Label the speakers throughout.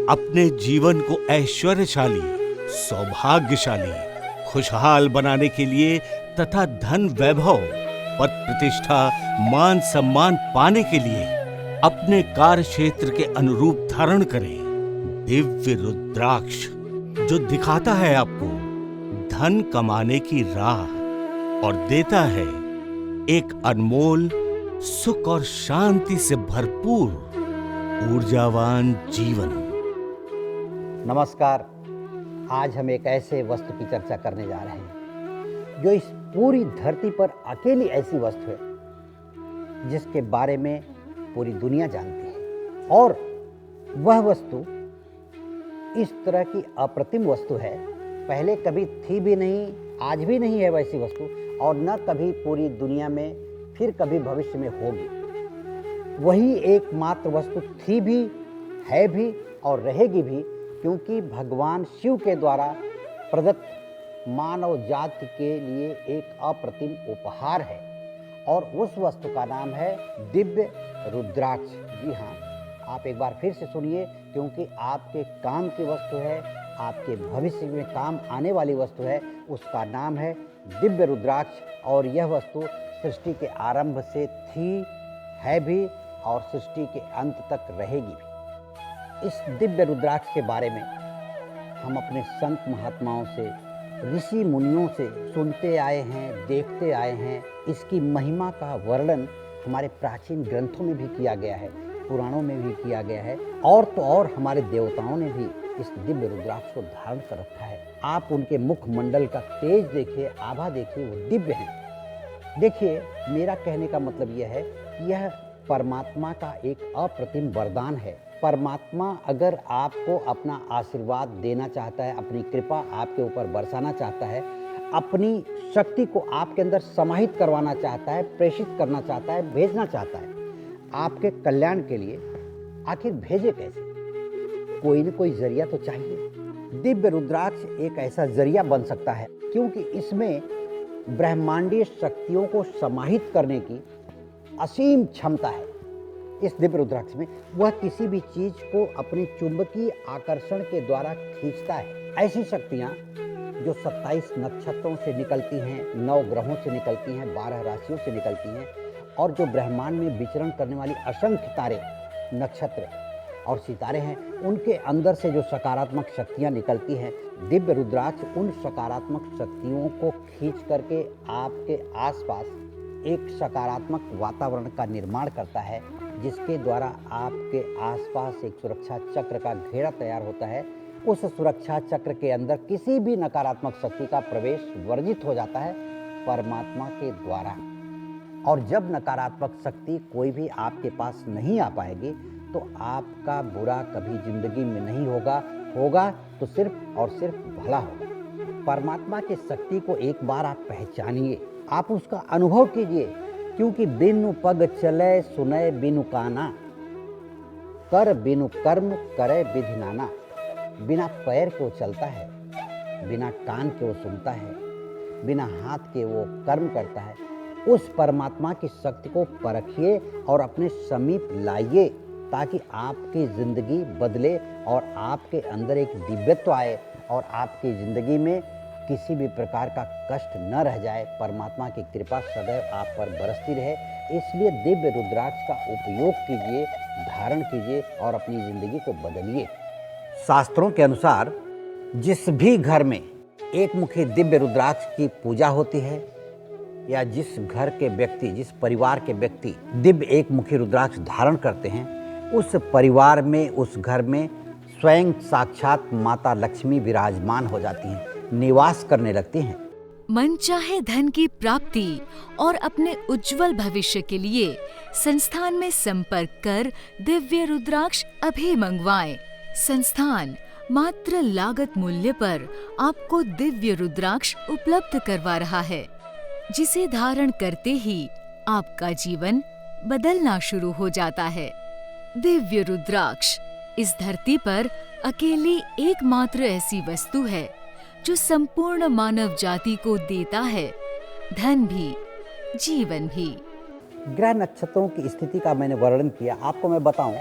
Speaker 1: अपने जीवन को ऐश्वर्यशाली, सौभाग्यशाली, खुशहाल बनाने के लिए तथा धन वैभव, पद प्रतिष्ठा, मान सम्मान पाने के लिए अपने कार्य क्षेत्र के अनुरूप धारण करें दिव्य रुद्राक्ष, जो दिखाता है आपको धन कमाने की राह और देता है एक अनमोल सुख और शांति से भरपूर ऊर्जावान जीवन।
Speaker 2: नमस्कार। आज हम एक ऐसे वस्तु की चर्चा करने जा रहे हैं जो इस पूरी धरती पर अकेली ऐसी वस्तु है जिसके बारे में पूरी दुनिया जानती है, और वह वस्तु इस तरह की अप्रतिम वस्तु है, पहले कभी थी भी नहीं, आज भी नहीं है वैसी वस्तु, और न कभी पूरी दुनिया में फिर कभी भविष्य में होगी। वही एकमात्र वस्तु थी भी, है भी और रहेगी भी, क्योंकि भगवान शिव के द्वारा प्रदत्त मानव जाति के लिए एक अप्रतिम उपहार है, और उस वस्तु का नाम है दिव्य रुद्राक्ष। जी हाँ, आप एक बार फिर से सुनिए, क्योंकि आपके काम की वस्तु है, आपके भविष्य में काम आने वाली वस्तु है। उसका नाम है दिव्य रुद्राक्ष, और यह वस्तु सृष्टि के आरंभ से थी, है भी और सृष्टि के अंत तक रहेगी भी। इस दिव्य रुद्राक्ष के बारे में हम अपने संत महात्माओं से, ऋषि मुनियों से सुनते आए हैं, देखते आए हैं। इसकी महिमा का वर्णन हमारे प्राचीन ग्रंथों में भी किया गया है, पुराणों में भी किया गया है, और तो और हमारे देवताओं ने भी इस दिव्य रुद्राक्ष को धारण कर रखा है। आप उनके मुखमंडल का तेज देखिए, आभा देखिए, वो दिव्य हैं। देखिए, मेरा कहने का मतलब यह है कि यह परमात्मा का एक अप्रतिम वरदान है। परमात्मा अगर आपको अपना आशीर्वाद देना चाहता है, अपनी कृपा आपके ऊपर बरसाना चाहता है, अपनी शक्ति को आपके अंदर समाहित करवाना चाहता है, प्रेषित करना चाहता है, भेजना चाहता है आपके कल्याण के लिए, आखिर भेजे कैसे? कोई न कोई जरिया तो चाहिए। दिव्य रुद्राक्ष एक ऐसा जरिया बन सकता है, क्योंकि इसमें ब्रह्मांडीय शक्तियों को समाहित करने की असीम क्षमता है। इस दिव्य रुद्राक्ष में वह किसी भी चीज को अपने चुंबकीय आकर्षण के द्वारा खींचता है। ऐसी शक्तियां जो 27 नक्षत्रों से निकलती हैं, 9 ग्रहों से निकलती हैं, 12 राशियों से निकलती हैं, और जो ब्रह्मांड में विचरण करने वाली असंख्य तारे, नक्षत्र और सितारे हैं, उनके अंदर से जो सकारात्मक शक्तियां निकलती हैं, दिव्य रुद्राक्ष उन सकारात्मक शक्तियों को खींच करके आपके आसपास एक सकारात्मक वातावरण का निर्माण करता है, जिसके द्वारा आपके आसपास एक सुरक्षा चक्र का घेरा तैयार होता है। उस सुरक्षा चक्र के अंदर किसी भी नकारात्मक शक्ति का प्रवेश वर्जित हो जाता है परमात्मा के द्वारा। और जब नकारात्मक शक्ति कोई भी आपके पास नहीं आ पाएगी, तो आपका बुरा कभी जिंदगी में नहीं होगा, होगा तो सिर्फ और सिर्फ भला होगा। परमात्मा की शक्ति को एक बार आप पहचानिए, आप उसका अनुभव कीजिए, क्योंकि बिनु पग चले सुने बिनु काना, कर बिनु कर्म करे विधि नाना। बिना पैर के वो चलता है, बिना कान के वो सुनता है, बिना हाथ के वो कर्म करता है। उस परमात्मा की शक्ति को परखिए और अपने समीप लाइए, ताकि आपकी जिंदगी बदले और आपके अंदर एक दिव्यत्व आए, और आपकी जिंदगी में किसी भी प्रकार का कष्ट न रह जाए। परमात्मा की कृपा सदैव आप पर बरसती रहे। इसलिए दिव्य रुद्राक्ष का उपयोग कीजिए, धारण कीजिए और अपनी जिंदगी को बदलिए। शास्त्रों के अनुसार जिस भी घर में एक मुखी दिव्य रुद्राक्ष की पूजा होती है, या जिस घर के व्यक्ति, जिस परिवार के व्यक्ति दिव्य एक मुखी रुद्राक्ष धारण करते हैं, उस परिवार में, उस घर में स्वयं साक्षात माता लक्ष्मी विराजमान हो जाती हैं, निवास करने लगती हैं।
Speaker 3: मनचाहे धन की प्राप्ति और अपने उज्जवल भविष्य के लिए संस्थान में संपर्क कर दिव्य रुद्राक्ष अभी मंगवाएं। संस्थान मात्र लागत मूल्य पर आपको दिव्य रुद्राक्ष उपलब्ध करवा रहा है, जिसे धारण करते ही आपका जीवन बदलना शुरू हो जाता है। दिव्य रुद्राक्ष इस धरती पर अकेली एकमात्र ऐसी वस्तु है जो संपूर्ण मानव जाति को देता है धन भी, जीवन भी।
Speaker 2: ग्रह नक्षत्रों की स्थिति का मैंने वर्णन किया। आपको मैं बताऊं,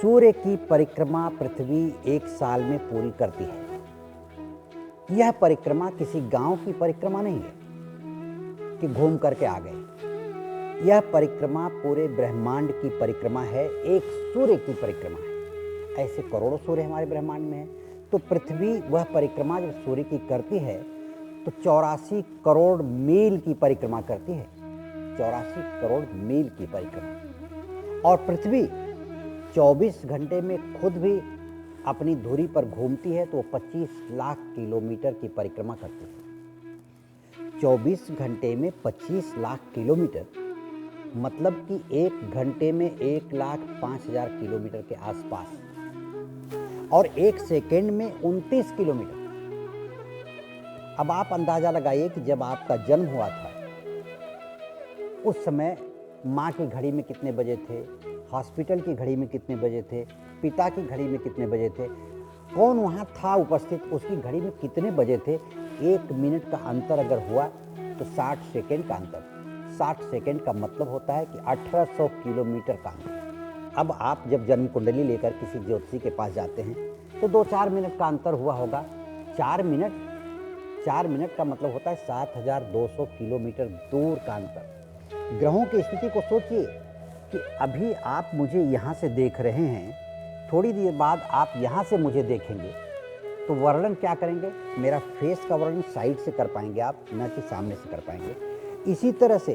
Speaker 2: सूर्य की परिक्रमा पृथ्वी 1 साल में पूरी करती है। यह परिक्रमा किसी गांव की परिक्रमा नहीं है कि घूम करके आ गए। यह परिक्रमा पूरे ब्रह्मांड की परिक्रमा है, एक सूर्य की परिक्रमा है। ऐसे करोड़ों सूर्य हमारे ब्रह्मांड में है, तो पृथ्वी वह परिक्रमा जब सूर्य की करती है तो 84 करोड़ मील की परिक्रमा करती है। 84 करोड़ मील की परिक्रमा। और पृथ्वी 24 घंटे में खुद भी अपनी धुरी पर घूमती है तो वो 25 लाख किलोमीटर की परिक्रमा करती है। 24 घंटे में 25 लाख किलोमीटर, मतलब कि 1 घंटे में 1,05,000 किलोमीटर के आसपास, और 1 सेकेंड में 29 किलोमीटर। अब आप अंदाजा लगाइए कि जब आपका जन्म हुआ था उस समय माँ की घड़ी में कितने बजे थे, हॉस्पिटल की घड़ी में कितने बजे थे, पिता की घड़ी में कितने बजे थे, कौन वहाँ था उपस्थित, उसकी घड़ी में कितने बजे थे। 1 मिनट का अंतर अगर हुआ तो 60 सेकेंड का अंतर, 60 सेकेंड का मतलब होता है कि 1800 किलोमीटर का अंतर। अब आप जब जन्म कुंडली लेकर किसी ज्योतिषी के पास जाते हैं तो 2-4 मिनट का अंतर हुआ होगा। 4 मिनट का मतलब होता है 7200 किलोमीटर दूर का अंतर। ग्रहों की स्थिति को सोचिए कि अभी आप मुझे यहाँ से देख रहे हैं, थोड़ी देर बाद आप यहाँ से मुझे देखेंगे तो वर्णन क्या करेंगे, मेरा फेस का वर्णन साइड से कर पाएंगे आप, न कि सामने से कर पाएंगे। इसी तरह से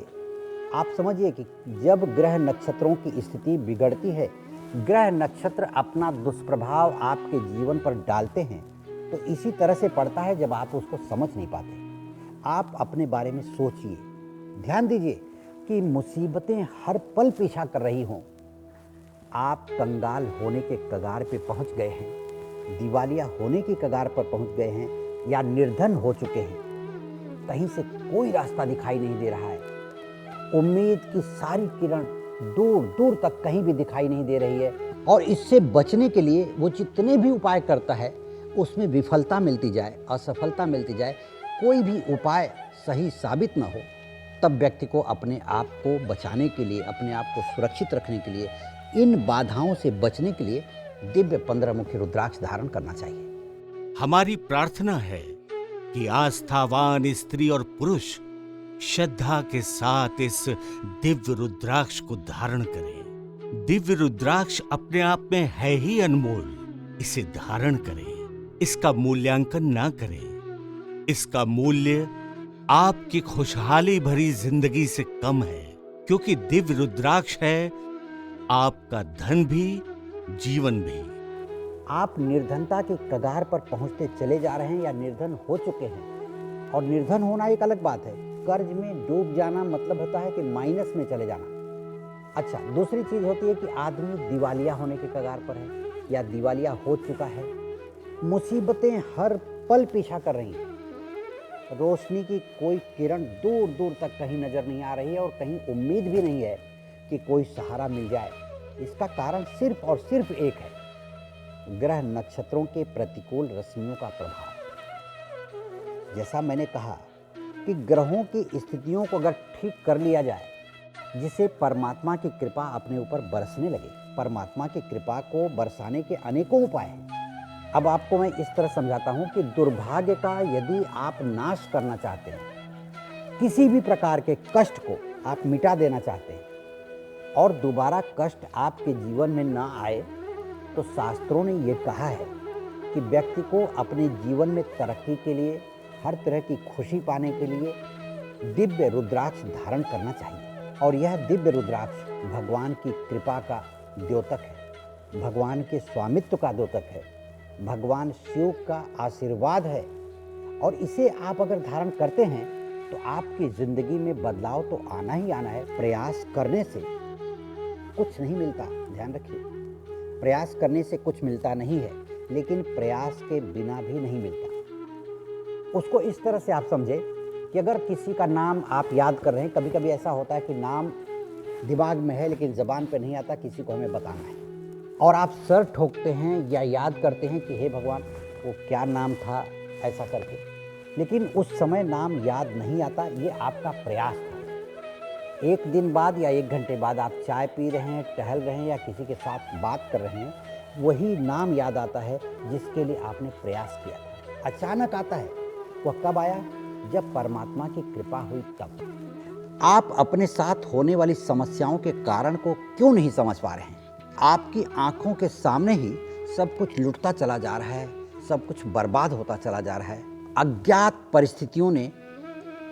Speaker 2: आप समझिए कि जब ग्रह नक्षत्रों की स्थिति बिगड़ती है, ग्रह नक्षत्र अपना दुष्प्रभाव आपके जीवन पर डालते हैं, तो इसी तरह से पड़ता है जब आप उसको समझ नहीं पाते। आप अपने बारे में सोचिए, ध्यान दीजिए कि मुसीबतें हर पल पीछा कर रही हों। आप कंगाल होने के कगार पे पहुंच गए हैं, दिवालिया होने की कगार पर पहुंच गए हैं, या निर्धन हो चुके हैं। कहीं से कोई रास्ता दिखाई नहीं दे रहा है। उम्मीद की सारी किरण दूर दूर तक कहीं भी दिखाई नहीं दे रही है, और इससे बचने के लिए वो जितने भी उपाय करता है उसमें विफलता मिलती जाए, असफलता मिलती जाए, कोई भी उपाय सही साबित न हो, तब व्यक्ति को अपने आप को बचाने के लिए, अपने आप को सुरक्षित रखने के लिए, इन बाधाओं से बचने के लिए दिव्य 15 मुखी रुद्राक्ष धारण करना चाहिए।
Speaker 1: हमारी प्रार्थना है कि आस्थावान स्त्री और पुरुष श्रद्धा के साथ इस दिव्य रुद्राक्ष को धारण करें। दिव्य रुद्राक्ष अपने आप में है ही अनमोल। इसे धारण करें, इसका मूल्यांकन ना करें। इसका मूल्य आपकी खुशहाली भरी जिंदगी से कम है, क्योंकि दिव्य रुद्राक्ष है आपका धन भी, जीवन भी।
Speaker 2: आप निर्धनता की कगार पर पहुंचते चले जा रहे हैं या निर्धन हो चुके हैं। और निर्धन होना एक अलग बात है, कर्ज में डूब जाना मतलब होता है कि माइनस में चले जाना। अच्छा, दूसरी चीज होती है कि आदमी दिवालिया होने के कगार पर है या दिवालिया हो चुका है। मुसीबतें हर पल पीछा कर रही हैं। रोशनी की कोई किरण दूर दूर तक कहीं नजर नहीं आ रही है, और कहीं उम्मीद भी नहीं है कि कोई सहारा मिल जाए। इसका कारण सिर्फ और सिर्फ एक है, ग्रह नक्षत्रों के प्रतिकूल रश्मियों का प्रभाव। जैसा मैंने कहा कि ग्रहों की स्थितियों को अगर ठीक कर लिया जाए, जिसे परमात्मा की कृपा अपने ऊपर बरसने लगे। परमात्मा की कृपा को बरसाने के अनेकों उपाय हैं। अब आपको मैं इस तरह समझाता हूं कि दुर्भाग्य का यदि आप नाश करना चाहते हैं, किसी भी प्रकार के कष्ट को आप मिटा देना चाहते हैं और दोबारा कष्ट आपके जीवन में ना आए, तो शास्त्रों ने ये कहा है कि व्यक्ति को अपने जीवन में तरक्की के लिए, हर तरह की खुशी पाने के लिए दिव्य रुद्राक्ष धारण करना चाहिए। और यह दिव्य रुद्राक्ष भगवान की कृपा का द्योतक है, भगवान के स्वामित्व का द्योतक है, भगवान शिव का आशीर्वाद है। और इसे आप अगर धारण करते हैं तो आपकी जिंदगी में बदलाव तो आना ही आना है। प्रयास करने से कुछ नहीं मिलता, ध्यान रखिए, प्रयास करने से कुछ मिलता नहीं है, लेकिन प्रयास के बिना भी नहीं मिलता। उसको इस तरह से आप समझे कि अगर किसी का नाम आप याद कर रहे हैं, कभी कभी ऐसा होता है कि नाम दिमाग में है लेकिन ज़बान पे नहीं आता, किसी को हमें बताना है, और आप सर ठोकते हैं या याद करते हैं कि हे भगवान वो क्या नाम था ऐसा करके, लेकिन उस समय नाम याद नहीं आता। ये आपका प्रयास था, एक दिन बाद या 1 घंटे बाद आप चाय पी रहे हैं, टहल रहे हैं या किसी के साथ बात कर रहे हैं, वही नाम याद आता है जिसके लिए आपने प्रयास किया था। अचानक आता है। वह कब आया? जब परमात्मा की कृपा हुई तब। आप अपने साथ होने वाली समस्याओं के कारण को क्यों नहीं समझ पा रहे हैं? आपकी आंखों के सामने ही सब कुछ लुटता चला जा रहा है, सब कुछ बर्बाद होता चला जा रहा है। अज्ञात परिस्थितियों ने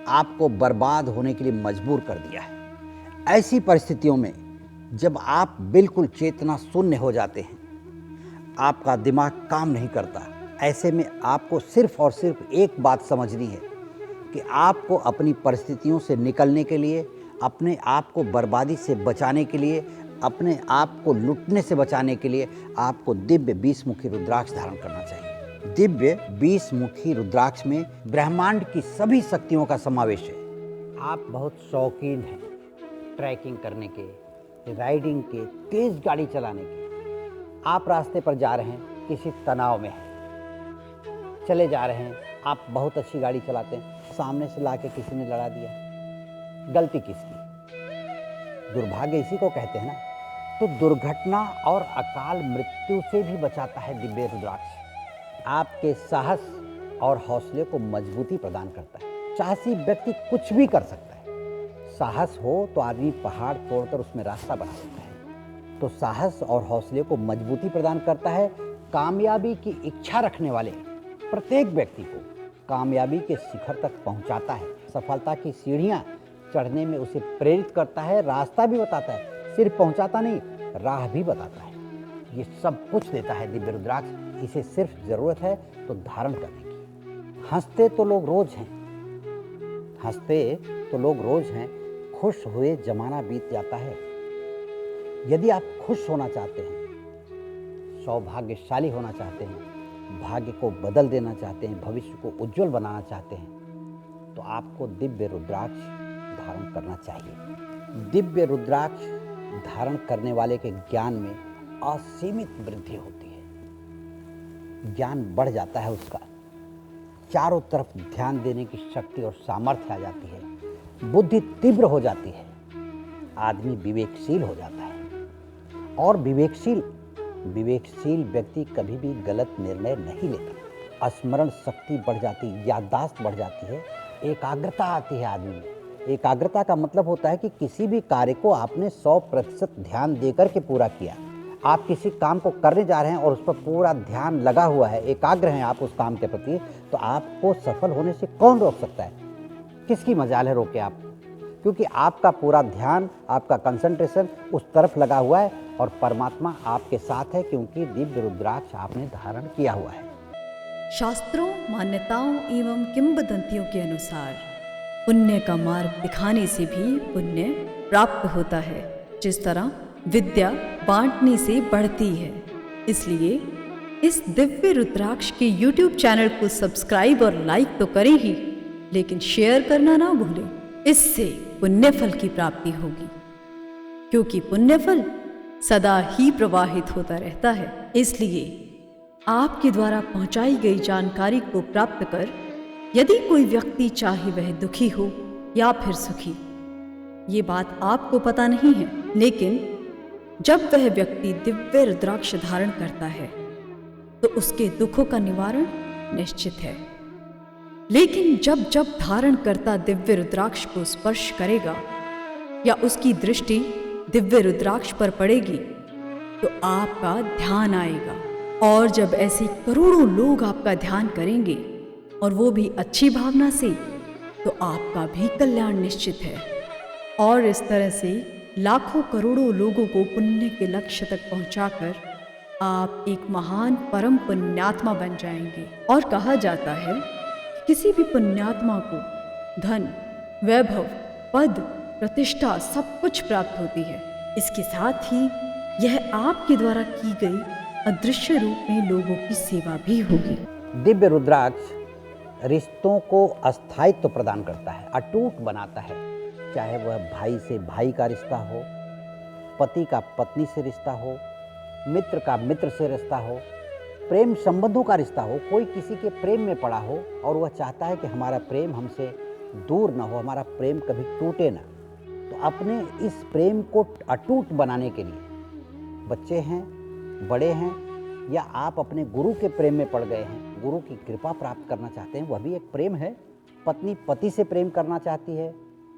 Speaker 2: आपको बर्बाद होने के लिए मजबूर कर दिया है। ऐसी परिस्थितियों में जब आप बिल्कुल चेतना शून्य हो जाते हैं, आपका दिमाग काम नहीं करता, ऐसे में आपको सिर्फ और सिर्फ एक बात समझनी है कि आपको अपनी परिस्थितियों से निकलने के लिए, अपने आप को बर्बादी से बचाने के लिए, अपने आप को लुटने से बचाने के लिए आपको दिव्य 20 मुखी रुद्राक्ष धारण करना चाहिए। दिव्य 20 मुखी रुद्राक्ष में ब्रह्मांड की सभी शक्तियों का समावेश है। आप बहुत शौकीन हैं ट्रैकिंग करने के, राइडिंग के, तेज गाड़ी चलाने के। आप रास्ते पर जा रहे हैं, किसी तनाव में हैं, चले जा रहे हैं, आप बहुत अच्छी गाड़ी चलाते हैं, सामने से लाके किसी ने लड़ा दिया। गलती किसकी? दुर्भाग्य इसी को कहते हैं ना। तो दुर्घटना और अकाल मृत्यु से भी बचाता है दिव्य रुद्राक्ष। आपके साहस और हौसले को मजबूती प्रदान करता है। साहसी व्यक्ति कुछ भी कर सकता है। साहस हो तो आदमी पहाड़ तोड़कर उसमें रास्ता बना सकता है। तो साहस और हौसले को मजबूती प्रदान करता है। कामयाबी की इच्छा रखने वाले प्रत्येक व्यक्ति को कामयाबी के शिखर तक पहुंचाता है। सफलता की सीढ़ियां चढ़ने में उसे प्रेरित करता है, रास्ता भी बताता है, सिर्फ पहुंचाता नहीं, राह भी बताता है। ये सब कुछ देता है दिव्य रुद्राक्ष। इसे सिर्फ जरूरत है तो धारण करने की। हंसते तो लोग रोज हैं, हंसते तो लोग रोज हैं, खुश हुए जमाना बीत जाता है। यदि आप खुश होना चाहते हैं, सौभाग्यशाली होना चाहते हैं, भाग्य को बदल देना चाहते हैं, भविष्य को उज्जवल बनाना चाहते हैं, तो आपको दिव्य रुद्राक्ष धारण करना चाहिए। दिव्य रुद्राक्ष धारण करने वाले के ज्ञान में असीमित वृद्धि होती है। ज्ञान बढ़ जाता है उसका, चारों तरफ ध्यान देने की शक्ति और सामर्थ्य आ जाती है, बुद्धि तीव्र हो जाती है, आदमी विवेकशील हो जाता है। और विवेकशील व्यक्ति कभी भी गलत निर्णय नहीं लेता। स्मरण शक्ति बढ़ जाती, याददाश्त बढ़ जाती है, एकाग्रता आती है आदमी में। एकाग्रता का मतलब होता है कि किसी भी कार्य को आपने 100% ध्यान देकर के पूरा किया। आप किसी काम को करने जा रहे हैं और उस पर पूरा ध्यान लगा हुआ है, एकाग्र हैं आप उस काम के प्रति, तो आपको सफल होने से कौन रोक सकता है? किसकी मजाल है रोके आप? क्योंकि आपका पूरा ध्यान, आपका कंसंट्रेशन उस तरफ लगा हुआ है और परमात्मा आपके साथ है, क्योंकि दिव्य रुद्राक्ष आपने धारण किया हुआ है।
Speaker 4: शास्त्रों, मान्यताओं एवं किंवदंतियों के अनुसार पुण्य का मार्ग दिखाने से भी पुण्य प्राप्त होता है। जिस तरह विद्या बांटने से बढ़ती है, इसलिए इस दिव्य रुद्राक्ष के YouTube चैनल को सब्सक्राइब और लाइक तो करें ही, लेकिन शेयर करना ना भूलें। इससे पुण्य फल की प्राप्ति होगी, क्योंकि पुण्य फल सदा ही प्रवाहित होता रहता है। इसलिए आपके द्वारा पहुंचाई गई जानकारी को प्राप्त कर यदि कोई व्यक्ति चाहे वह दुखी हो या फिर सुखी, ये बात आपको पता नहीं है, लेकिन जब वह व्यक्ति दिव्य रुद्राक्ष धारण करता है तो उसके दुखों का निवारण निश्चित है। लेकिन जब जब धारण करता दिव्य रुद्राक्ष को स्पर्श करेगा या उसकी दृष्टि दिव्य रुद्राक्ष पर पड़ेगी तो आपका ध्यान आएगा, और जब ऐसे करोड़ों लोग आपका ध्यान करेंगे और वो भी अच्छी भावना से, तो आपका भी कल्याण निश्चित है। और इस तरह से लाखों करोड़ों लोगों को पुण्य के लक्ष्य तक पहुंचाकर आप एक महान परम पुण्यात्मा बन जाएंगे। और कहा जाता है किसी भी पुण्यात्मा को धन, वैभव, पद, प्रतिष्ठा सब कुछ प्राप्त होती है। इसके साथ ही यह आपके द्वारा की गई अदृश्य रूप में लोगों की सेवा भी होगी।
Speaker 2: दिव्य रुद्राक्ष रिश्तों को अस्थायित्व प्रदान करता है, अटूट बनाता है। चाहे वह भाई से भाई का रिश्ता हो, पति का पत्नी से रिश्ता हो, मित्र का मित्र से रिश्ता हो, प्रेम संबंधों का रिश्ता हो। कोई किसी के प्रेम में पड़ा हो और वह चाहता है कि हमारा प्रेम हमसे दूर न हो, हमारा प्रेम कभी टूटे ना, तो तो अपने इस प्रेम को अटूट बनाने के लिए, बच्चे हैं, बड़े हैं, या आप अपने गुरु के प्रेम में पड़ गए हैं, गुरु की कृपा प्राप्त करना चाहते हैं, वह भी एक प्रेम है। पत्नी पति से प्रेम करना चाहती है,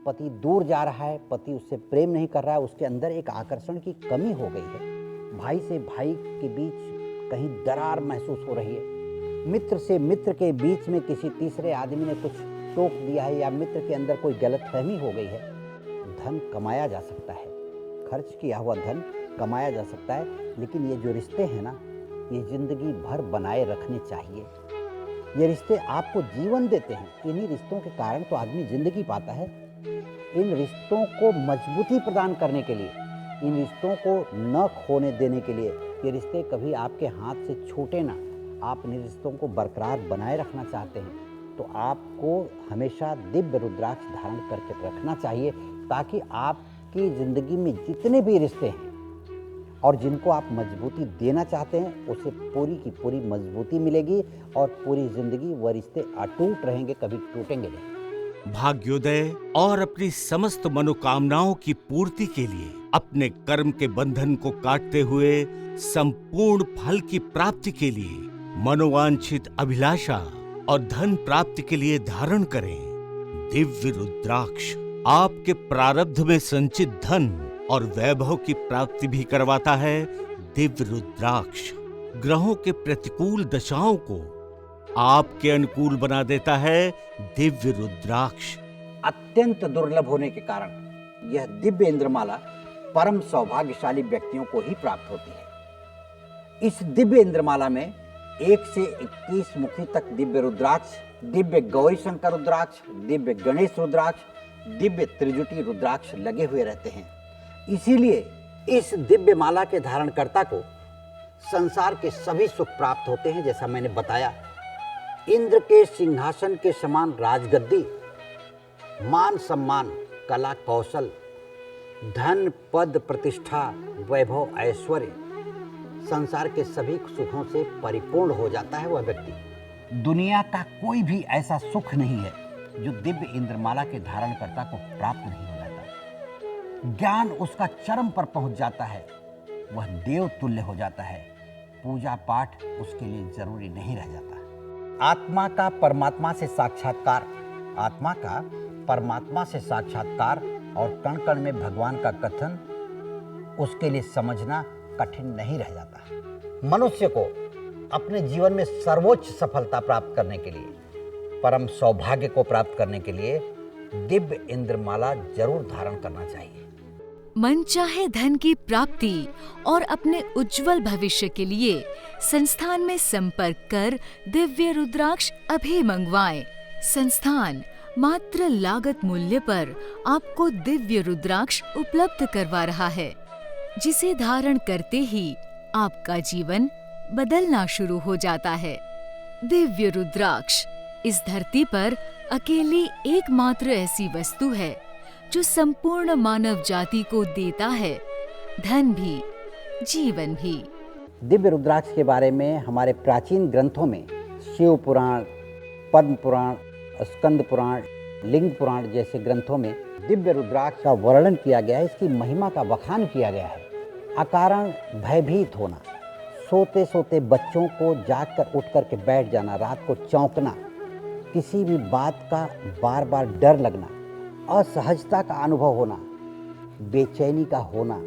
Speaker 2: पति दूर जा रहा है, पति उससे प्रेम नहीं कर रहा है, उसके अंदर एक आकर्षण की कमी हो गई है। भाई से भाई के बीच कहीं दरार महसूस हो रही है, मित्र से मित्र के बीच में किसी तीसरे आदमी ने कुछ टोक दिया है, या मित्र के अंदर कोई गलतफहमी हो गई है। धन कमाया जा सकता है, खर्च किया हुआ धन कमाया जा सकता है, लेकिन ये जो रिश्ते हैं ना, ये जिंदगी भर बनाए रखने चाहिए। ये रिश्ते आपको जीवन देते हैं। इन्हीं रिश्तों के कारण तो आदमी जिंदगी पाता है। इन रिश्तों को मजबूती प्रदान करने के लिए, इन रिश्तों को न खोने देने के लिए, ये रिश्ते कभी आपके हाथ से छूटे ना, आप इन रिश्तों को बरकरार बनाए रखना चाहते हैं, तो आपको हमेशा दिव्य रुद्राक्ष धारण करके रखना चाहिए, ताकि आपकी ज़िंदगी में जितने भी रिश्ते हैं और जिनको आप मजबूती देना चाहते हैं, उसे पूरी की पूरी मजबूती मिलेगी और पूरी ज़िंदगी वह रिश्ते अटूट रहेंगे, कभी टूटेंगे नहीं।
Speaker 1: भाग्योदय और अपनी समस्त मनोकामनाओं की पूर्ति के लिए अपने कर्म के बंधन को काटते हुए संपूर्ण फल की प्राप्ति के लिए मनोवांछित अभिलाषा और धन प्राप्ति के लिए धारण करें दिव्य रुद्राक्ष। आपके प्रारब्ध में संचित धन और वैभव की प्राप्ति भी करवाता है दिव्य रुद्राक्ष। ग्रहों के प्रतिकूल दशाओं को आपके अनुकूल बना देता है दिव्य रुद्राक्ष।
Speaker 2: अत्यंत दुर्लभ होने के कारण यह दिव्य इंद्रमाला परम सौभाग्यशाली व्यक्तियों को ही प्राप्त होती है। इस दिव्य इंद्रमाला में 1 से 21 मुखी तक दिव्य रुद्राक्ष, दिव्य गौरी शंकर रुद्राक्ष, दिव्य गणेश रुद्राक्ष, दिव्य त्रिजुटी रुद्राक्ष लगे हुए रहते हैं। इसीलिए इस दिव्य माला के धारणकर्ता को संसार के सभी सुख प्राप्त होते हैं। जैसा मैंने बताया, इंद्र के सिंहासन के समान राजगद्दी, मान सम्मान, कला कौशल, धन पद प्रतिष्ठा, वैभव ऐश्वर्य, संसार के सभी सुखों से परिपूर्ण हो जाता है वह व्यक्ति। दुनिया का कोई भी ऐसा सुख नहीं है जो दिव्य इंद्रमाला के धारणकर्ता को प्राप्त नहीं हो जाता। ज्ञान उसका चरम पर पहुंच जाता है, वह देव तुल्य हो जाता है। पूजा पाठ उसके लिए जरूरी नहीं रह जाता। आत्मा का परमात्मा से साक्षात्कार, आत्मा का परमात्मा से साक्षात्कार और कण कण में भगवान का कथन उसके लिए समझना कठिन नहीं रह जाता। मनुष्य को अपने जीवन में सर्वोच्च सफलता प्राप्त करने के लिए, परम सौभाग्य को प्राप्त करने के लिए दिव्य इंद्रमाला जरूर धारण करना चाहिए।
Speaker 3: मनचाहे धन की प्राप्ति और अपने उज्जवल भविष्य के लिए संस्थान में संपर्क कर दिव्य रुद्राक्ष अभी मंगवाएं। संस्थान मात्र लागत मूल्य पर आपको दिव्य रुद्राक्ष उपलब्ध करवा रहा है, जिसे धारण करते ही आपका जीवन बदलना शुरू हो जाता है। दिव्य रुद्राक्ष इस धरती पर अकेली एकमात्र ऐसी वस्तु है जो संपूर्ण मानव जाति को देता है धन भी, जीवन भी।
Speaker 2: दिव्य रुद्राक्ष के बारे में हमारे प्राचीन ग्रंथों में शिव पुराण, पद्म पुराण, स्कंद पुराण, लिंग पुराण जैसे ग्रंथों में दिव्य रुद्राक्ष का वर्णन किया गया है, इसकी महिमा का बखान किया गया है। अकारण भयभीत होना, सोते सोते बच्चों को जाग कर उठ कर के बैठ जाना, रात को चौंकना, किसी भी बात का बार बार डर लगना, असहजता का अनुभव होना, बेचैनी का होना,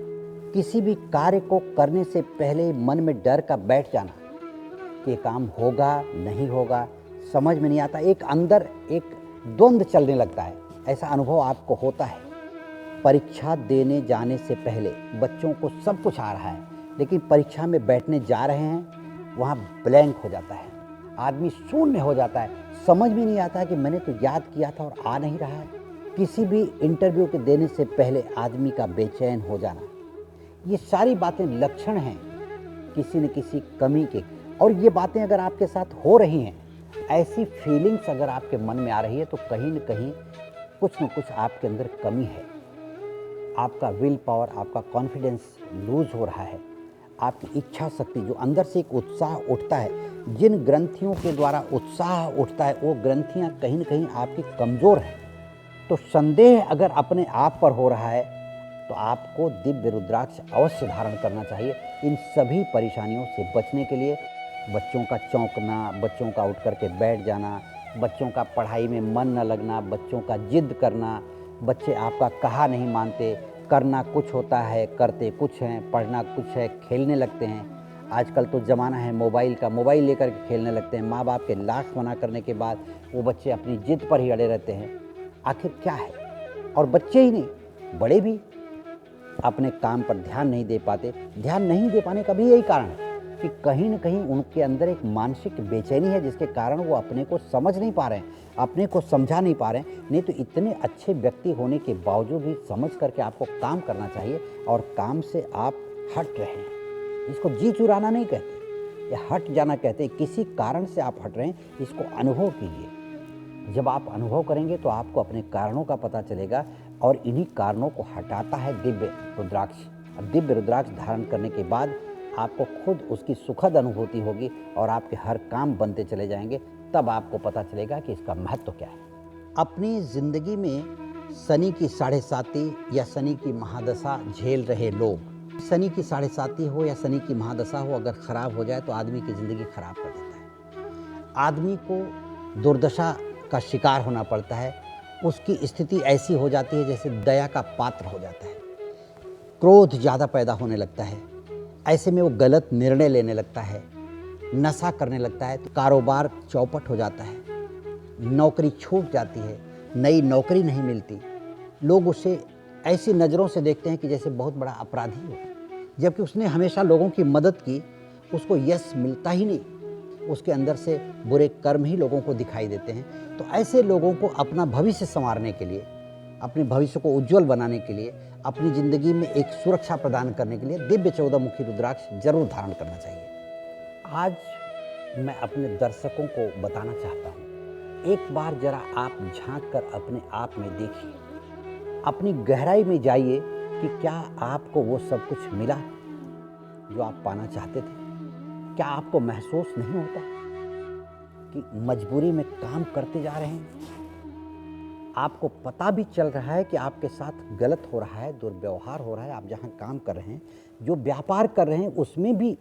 Speaker 2: किसी भी कार्य को करने से पहले मन में डर का बैठ जाना कि काम होगा नहीं होगा, समझ में नहीं आता, एक अंदर एक द्वंद्व चलने लगता है, ऐसा अनुभव आपको होता है। परीक्षा देने जाने से पहले बच्चों को सब कुछ आ रहा है, लेकिन परीक्षा में बैठने जा रहे हैं, वहाँ ब्लैंक हो जाता है, आदमी शून्य हो जाता है, समझ में नहीं आता कि मैंने तो याद किया था और आ नहीं रहा है। किसी भी इंटरव्यू के देने से पहले आदमी का बेचैन हो जाना, ये सारी बातें लक्षण हैं किसी न किसी कमी के। और ये बातें अगर आपके साथ हो रही हैं, ऐसी फीलिंग्स अगर आपके मन में आ रही है, तो कहीं न कहीं कुछ न कुछ आपके अंदर कमी है। आपका विल पावर, आपका कॉन्फिडेंस लूज हो रहा है, आपकी इच्छा शक्ति, जो अंदर से एक उत्साह उठता है, जिन ग्रंथियों के द्वारा उत्साह उठता है, वो ग्रंथियाँ कहीं न कहीं आपकी कमज़ोर हैं। तो संदेह अगर अपने आप पर हो रहा है तो आपको दिव्य रुद्राक्ष अवश्य धारण करना चाहिए। इन सभी परेशानियों से बचने के लिए बच्चों का चौंकना, बच्चों का उठ कर के बैठ जाना, बच्चों का पढ़ाई में मन न लगना, बच्चों का जिद करना, बच्चे आपका कहा नहीं मानते, करना कुछ होता है करते कुछ हैं, पढ़ना कुछ है खेलने लगते हैं। आजकल तो ज़माना है मोबाइल का, मोबाइल लेकर के खेलने लगते हैं। माँ बाप के लाख मना करने के बाद वो बच्चे अपनी जिद पर ही अड़े रहते हैं। आखिर क्या है? और बच्चे ही नहीं, बड़े भी अपने काम पर ध्यान नहीं दे पाते। ध्यान नहीं दे पाने का भी यही कारण है कि कहीं न कहीं उनके अंदर एक मानसिक बेचैनी है, जिसके कारण वो अपने को समझ नहीं पा रहे हैं, अपने को समझा नहीं पा रहे हैं। नहीं तो इतने अच्छे व्यक्ति होने के बावजूद भी समझ करके आपको काम करना चाहिए और काम से आप हट रहे हैं। इसको जी चुराना नहीं कहते, या हट जाना कहते हैं। किसी कारण से आप हट रहे हैं, इसको अनुभव कीजिए। जब आप अनुभव करेंगे तो आपको अपने कारणों का पता चलेगा और इन्हीं कारणों को हटाता है दिव्य रुद्राक्ष। अब दिव्य रुद्राक्ष धारण करने के बाद आपको खुद उसकी सुखद अनुभूति होगी और आपके हर काम बनते चले जाएंगे। तब आपको पता चलेगा कि इसका महत्व क्या है। अपनी ज़िंदगी में शनि की 7.5 या शनि की महादशा झेल रहे लोग, शनि की 7.5 हो या शनि की महादशा हो, अगर ख़राब हो जाए तो आदमी की ज़िंदगी ख़राब कर देता है। आदमी को दुर्दशा का शिकार होना पड़ता है। उसकी स्थिति ऐसी हो जाती है जैसे दया का पात्र हो जाता है। क्रोध ज़्यादा पैदा होने लगता है। ऐसे में वो गलत निर्णय लेने लगता है, नशा करने लगता है, तो कारोबार चौपट हो जाता है, नौकरी छूट जाती है, नई नौकरी नहीं मिलती। लोग उसे ऐसी नज़रों से देखते हैं कि जैसे बहुत बड़ा अपराधी हो, जबकि उसने हमेशा लोगों की मदद की, उसको यश मिलता ही नहीं। उसके अंदर से बुरे कर्म ही लोगों को दिखाई देते हैं। तो ऐसे लोगों को अपना भविष्य संवारने के लिए, अपने भविष्य को उज्जवल बनाने के लिए, अपनी ज़िंदगी में एक सुरक्षा प्रदान करने के लिए दिव्य 14 मुखी रुद्राक्ष जरूर धारण करना चाहिए। आज मैं अपने दर्शकों को बताना चाहता हूँ, एक बार जरा आप झांक कर अपने आप में देखिए, अपनी गहराई में जाइए कि क्या आपको वो सब कुछ मिला जो आप पाना चाहते थे। क्या आपको महसूस नहीं होता कि मजबूरी में काम करते जा रहे हैं? आपको पता भी चल रहा है कि आपके साथ गलत हो रहा है, दुर्व्यवहार हो रहा है। आप जहाँ काम कर रहे हैं, जो व्यापार कर रहे हैं, उसमें भी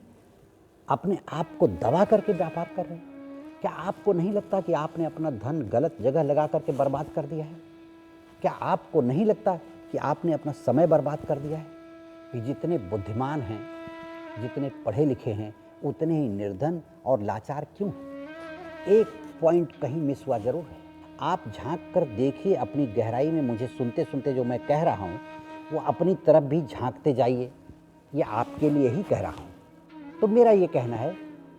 Speaker 2: अपने आप को दबा करके व्यापार कर रहे हैं। क्या आपको नहीं लगता कि आपने अपना धन गलत जगह लगा करके बर्बाद कर दिया है? क्या आपको नहीं लगता कि आपने अपना समय बर्बाद कर दिया है? कि जितने बुद्धिमान हैं, जितने पढ़े लिखे हैं, उतने ही निर्धन और लाचार क्यों हैं? एक पॉइंट कहीं मिस हुआ जरूर है। आप झांक कर देखिए अपनी गहराई में। मुझे सुनते सुनते जो मैं कह रहा हूँ वो अपनी तरफ भी झांकते जाइए। ये आपके लिए ही कह रहा हूँ। तो मेरा ये कहना है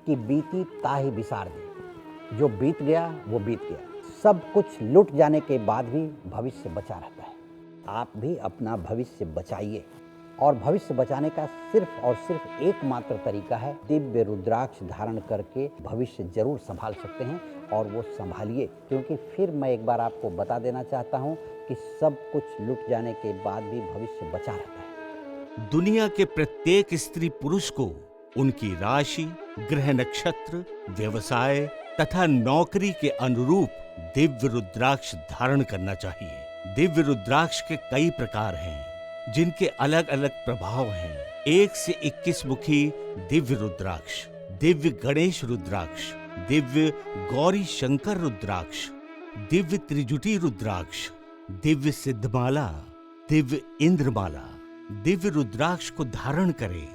Speaker 2: कि बीती ताहि बिसार दे, जो बीत गया वो बीत गया। सब कुछ लुट जाने के बाद भी भविष्य बचा रहता है। आप भी अपना भविष्य बचाइए, और भविष्य बचाने का सिर्फ और सिर्फ एकमात्र तरीका है, दिव्य रुद्राक्ष धारण करके भविष्य जरूर संभाल सकते हैं। और वो संभालिए, क्योंकि फिर मैं एक बार आपको बता देना चाहता हूँ कि सब कुछ लुट जाने के बाद भी भविष्य बचा रहता है।
Speaker 1: दुनिया के प्रत्येक स्त्री पुरुष को उनकी राशि, ग्रह नक्षत्र, व्यवसाय तथा नौकरी के अनुरूप दिव्य रुद्राक्ष धारण करना चाहिए। दिव्य रुद्राक्ष के कई प्रकार हैं, जिनके अलग अलग प्रभाव हैं। 1 से 21 मुखी दिव्य रुद्राक्ष, दिव्य गणेश रुद्राक्ष, दिव्य गौरी शंकर रुद्राक्ष, दिव्य त्रिजुटी रुद्राक्ष, दिव्य सिद्धमाला, दिव्य इंद्रमाला। दिव्य रुद्राक्ष को धारण करें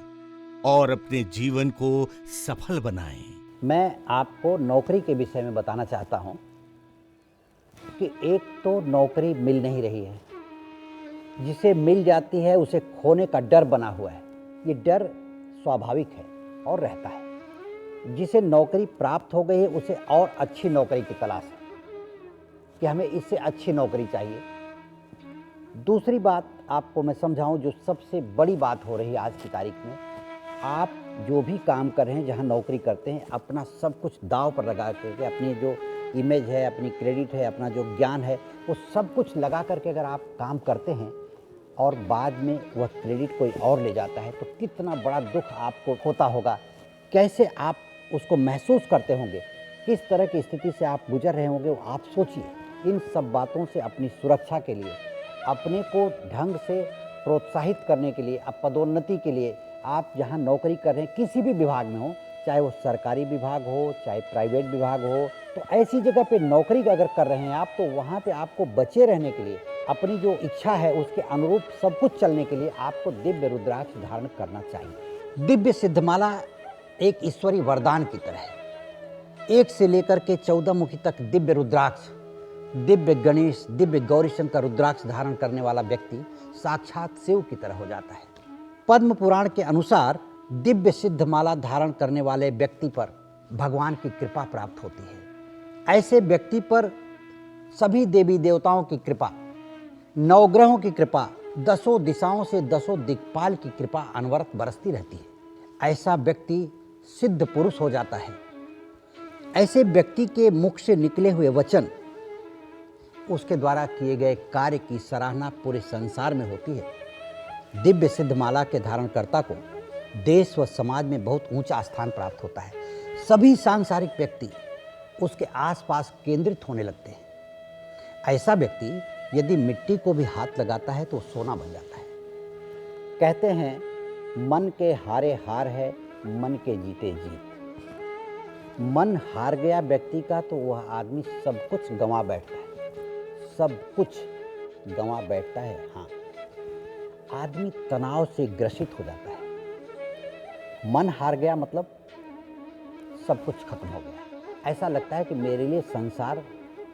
Speaker 1: और अपने जीवन को सफल बनाएं।
Speaker 2: मैं आपको नौकरी के विषय में बताना चाहता हूं कि एक तो नौकरी मिल नहीं रही है, जिसे मिल जाती है उसे खोने का डर बना हुआ है। ये डर स्वाभाविक है और रहता है। जिसे नौकरी प्राप्त हो गई है उसे और अच्छी नौकरी की तलाश है कि हमें इससे अच्छी नौकरी चाहिए। दूसरी बात आपको मैं समझाऊं, जो सबसे बड़ी बात हो रही है आज की तारीख में, आप जो भी काम कर रहे हैं, जहां नौकरी करते हैं, अपना सब कुछ दांव पर लगा करके, अपनी जो इमेज है, अपनी क्रेडिट है, अपना जो ज्ञान है, वो सब कुछ लगा करके अगर आप काम करते हैं और बाद में वह क्रेडिट कोई और ले जाता है, तो कितना बड़ा दुख आपको होता होगा। कैसे आप उसको महसूस करते होंगे, किस तरह की स्थिति से आप गुजर रहे होंगे, वो आप सोचिए। इन सब बातों से अपनी सुरक्षा के लिए, अपने को ढंग से प्रोत्साहित करने के लिए, अब पदोन्नति के लिए आप जहाँ नौकरी कर रहे हैं, किसी भी विभाग में हो, चाहे वो सरकारी विभाग हो, चाहे प्राइवेट विभाग हो, तो ऐसी जगह पे नौकरी अगर कर रहे हैं आप, तो वहाँ पे आपको बचे रहने के लिए, अपनी जो इच्छा है उसके अनुरूप सब कुछ चलने के लिए आपको दिव्य रुद्राक्ष धारण करना चाहिए। दिव्य सिद्धमाला एक ईश्वरीय वरदान की तरह है। 1 से लेकर के 14 मुखी तक दिव्य रुद्राक्ष, दिव्य गणेश, दिव्य गौरी शंकर रुद्राक्ष धारण करने वाला व्यक्ति साक्षात शिव की तरह हो जाता है। पद्म पुराण के अनुसार दिव्य सिद्धमाला धारण करने वाले व्यक्ति पर भगवान की कृपा प्राप्त होती है। ऐसे व्यक्ति पर सभी देवी देवताओं की कृपा, नवग्रहों की कृपा, 10 दिशाओं से 10 दिक्पाल की कृपा अनवरत बरसती रहती है। ऐसा व्यक्ति सिद्ध पुरुष हो जाता है। ऐसे व्यक्ति के मुख से निकले हुए वचन, उसके द्वारा किए गए कार्य की सराहना पूरे संसार में होती है। दिव्य सिद्धमाला के धारणकर्ता को देश व समाज में बहुत ऊंचा स्थान प्राप्त होता है। सभी सांसारिक व्यक्ति उसके आसपास केंद्रित होने लगते हैं। ऐसा व्यक्ति यदि मिट्टी को भी हाथ लगाता है तो सोना बन जाता है। कहते हैं मन के हारे हार है, मन के जीते जीत। मन हार गया व्यक्ति का तो वह आदमी सब कुछ गंवा बैठता है, सब कुछ गंवा बैठता है। हाँ, आदमी तनाव से ग्रसित हो जाता है। मन हार गया मतलब सब कुछ खत्म हो गया। ऐसा लगता है कि मेरे लिए संसार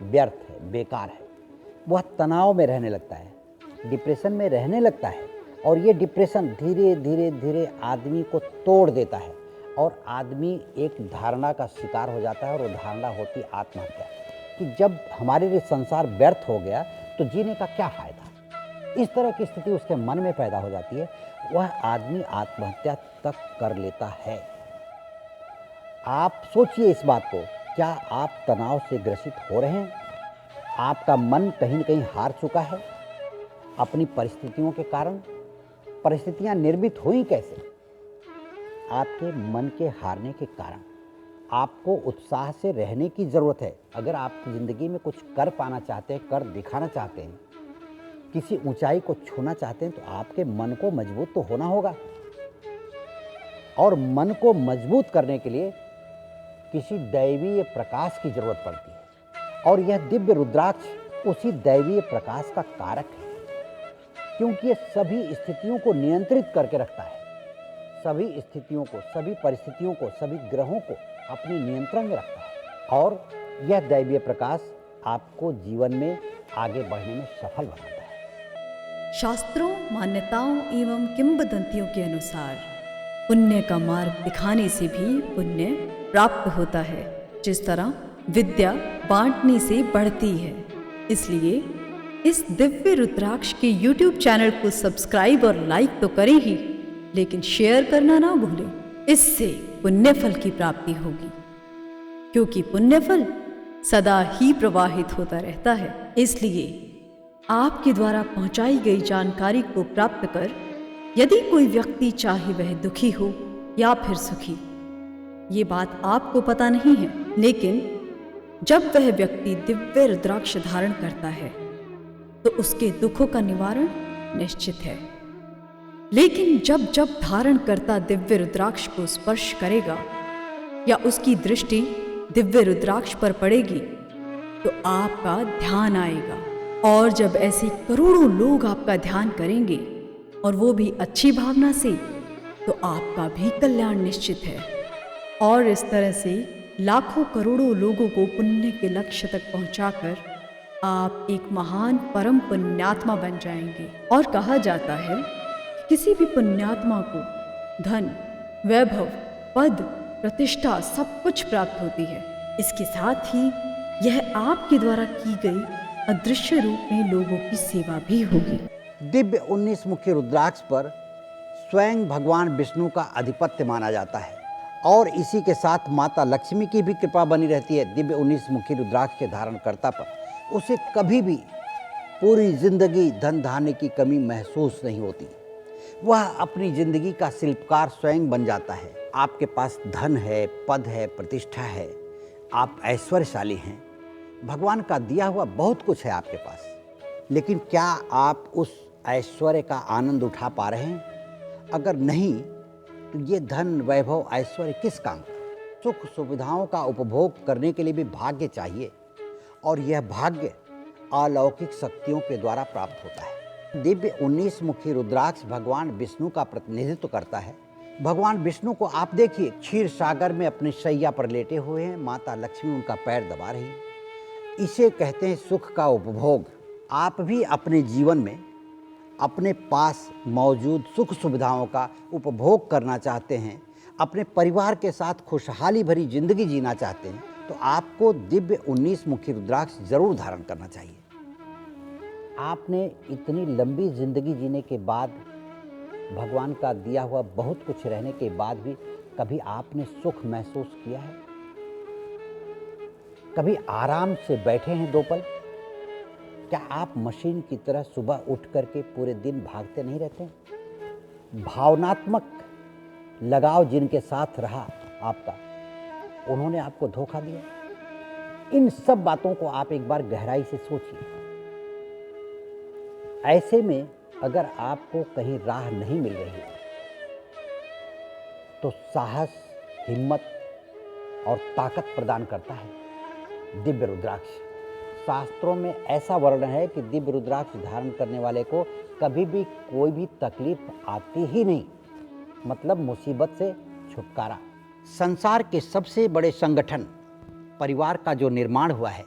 Speaker 2: व्यर्थ है, बेकार है। वह तनाव में रहने लगता है, डिप्रेशन में रहने लगता है, और ये डिप्रेशन धीरे धीरे धीरे आदमी को तोड़ देता है और आदमी एक धारणा का शिकार हो जाता है, और वो धारणा होती आत्महत्या कि जब हमारे लिए संसार व्यर्थ हो गया तो जीने का क्या फ़ायदा। इस तरह की स्थिति उसके मन में पैदा हो जाती है। वह आदमी आत्महत्या तक कर लेता है। आप सोचिए इस बात को, क्या आप तनाव से ग्रसित हो रहे हैं? आपका मन कहीं न कहीं हार चुका है अपनी परिस्थितियों के कारण। परिस्थितियां निर्मित हुई कैसे? आपके मन के हारने के कारण। आपको उत्साह से रहने की ज़रूरत है। अगर आप ज़िंदगी में कुछ कर पाना चाहते हैं, कर दिखाना चाहते हैं, किसी ऊंचाई को छूना चाहते हैं, तो आपके मन को मजबूत तो होना होगा। और मन को मजबूत करने के लिए किसी दैवीय प्रकाश की जरूरत पड़ती है, और यह दिव्य रुद्राक्ष उसी दैवीय प्रकाश का कारक है, क्योंकि यह सभी स्थितियों को नियंत्रित करके रखता है। सभी स्थितियों को, सभी परिस्थितियों को, सभी ग्रहों को अपने नियंत्रण में रखता है, और यह दैवीय प्रकाश आपको जीवन में आगे बढ़ने में सफल बनाता है।
Speaker 4: शास्त्रों, मान्यताओं एवं किंवदंतियों के अनुसार पुण्य का मार्ग दिखाने से भी पुण्य प्राप्त होता है। जिस तरह विद्या बांटने से बढ़ती है, इसलिए इस दिव्य रुद्राक्ष के YouTube चैनल को सब्सक्राइब और लाइक तो करें ही, लेकिन शेयर करना ना भूलें। इससे पुण्य फल की प्राप्ति होगी, क्योंकि पुण्य फल सदा ही प्रवाहित होता रहता है। इसलिए आपके द्वारा पहुंचाई गई जानकारी को प्राप्त कर यदि कोई व्यक्ति चाहे वह दुखी हो या फिर सुखी, ये बात आपको पता नहीं है, लेकिन जब वह व्यक्ति दिव्य रुद्राक्ष धारण करता है तो उसके दुखों का निवारण निश्चित है। लेकिन जब जब धारण करता दिव्य रुद्राक्ष को स्पर्श करेगा या उसकी दृष्टि दिव्य रुद्राक्ष पर पड़ेगी तो आपका ध्यान आएगा, और जब ऐसे करोड़ों लोग आपका ध्यान करेंगे और वो भी अच्छी भावना से, तो आपका भी कल्याण निश्चित है। और इस तरह से लाखों करोड़ों लोगों को पुण्य के लक्ष्य तक पहुंचाकर आप एक महान परम पुण्यात्मा बन जाएंगे। और कहा जाता है कि किसी भी पुण्यात्मा को धन, वैभव, पद, प्रतिष्ठा सब कुछ प्राप्त होती है। इसके साथ ही यह आपके द्वारा की गई अदृश्य रूप में लोगों की सेवा भी होगी।
Speaker 2: दिव्य 19 मुखी रुद्राक्ष पर स्वयं भगवान विष्णु का आधिपत्य माना जाता है, और इसी के साथ माता लक्ष्मी की भी कृपा बनी रहती है दिव्य 19 मुखी रुद्राक्ष के धारणकर्ता पर। उसे कभी भी पूरी जिंदगी धन धान्य की कमी महसूस नहीं होती। वह अपनी जिंदगी का शिल्पकार स्वयं बन जाता है। आपके पास धन है, पद है, प्रतिष्ठा है, आप ऐश्वर्यशाली हैं, भगवान का दिया हुआ बहुत कुछ है आपके पास, लेकिन क्या आप उस ऐश्वर्य का आनंद उठा पा रहे हैं? अगर नहीं तो ये धन वैभव ऐश्वर्य किस काम का? सुख सुविधाओं का उपभोग करने के लिए भी भाग्य चाहिए, और यह भाग्य अलौकिक शक्तियों के द्वारा प्राप्त होता है। दिव्य 19 मुखी रुद्राक्ष भगवान विष्णु का प्रतिनिधित्व करता है। भगवान विष्णु को आप देखिए, क्षीर सागर में अपनी शैया पर लेटे हुए हैं, माता लक्ष्मी उनका पैर दबा रही है। इसे कहते हैं सुख का उपभोग। आप भी अपने जीवन में अपने पास मौजूद सुख सुविधाओं का उपभोग करना चाहते हैं, अपने परिवार के साथ खुशहाली भरी जिंदगी जीना चाहते हैं, तो आपको दिव्य 19 मुखी रुद्राक्ष जरूर धारण करना चाहिए। आपने इतनी लंबी जिंदगी जीने के बाद, भगवान का दिया हुआ बहुत कुछ रहने के बाद भी कभी आपने सुख महसूस किया है? कभी आराम से बैठे हैं 2 पल? क्या आप मशीन की तरह सुबह उठ करके पूरे दिन भागते नहीं रहते? भावनात्मक लगाव जिनके साथ रहा आपका, उन्होंने आपको धोखा दिया? इन सब बातों को आप एक बार गहराई से सोचिए। ऐसे में अगर आपको कहीं राह नहीं मिल रही है, तो साहस, हिम्मत और ताकत प्रदान करता है दिव्य रुद्राक्ष। शास्त्रों में ऐसा वर्णन है कि दिव्य रुद्राक्ष धारण करने वाले को कभी भी कोई भी तकलीफ आती ही नहीं, मतलब मुसीबत से छुटकारा। संसार के सबसे बड़े संगठन परिवार का जो निर्माण हुआ है,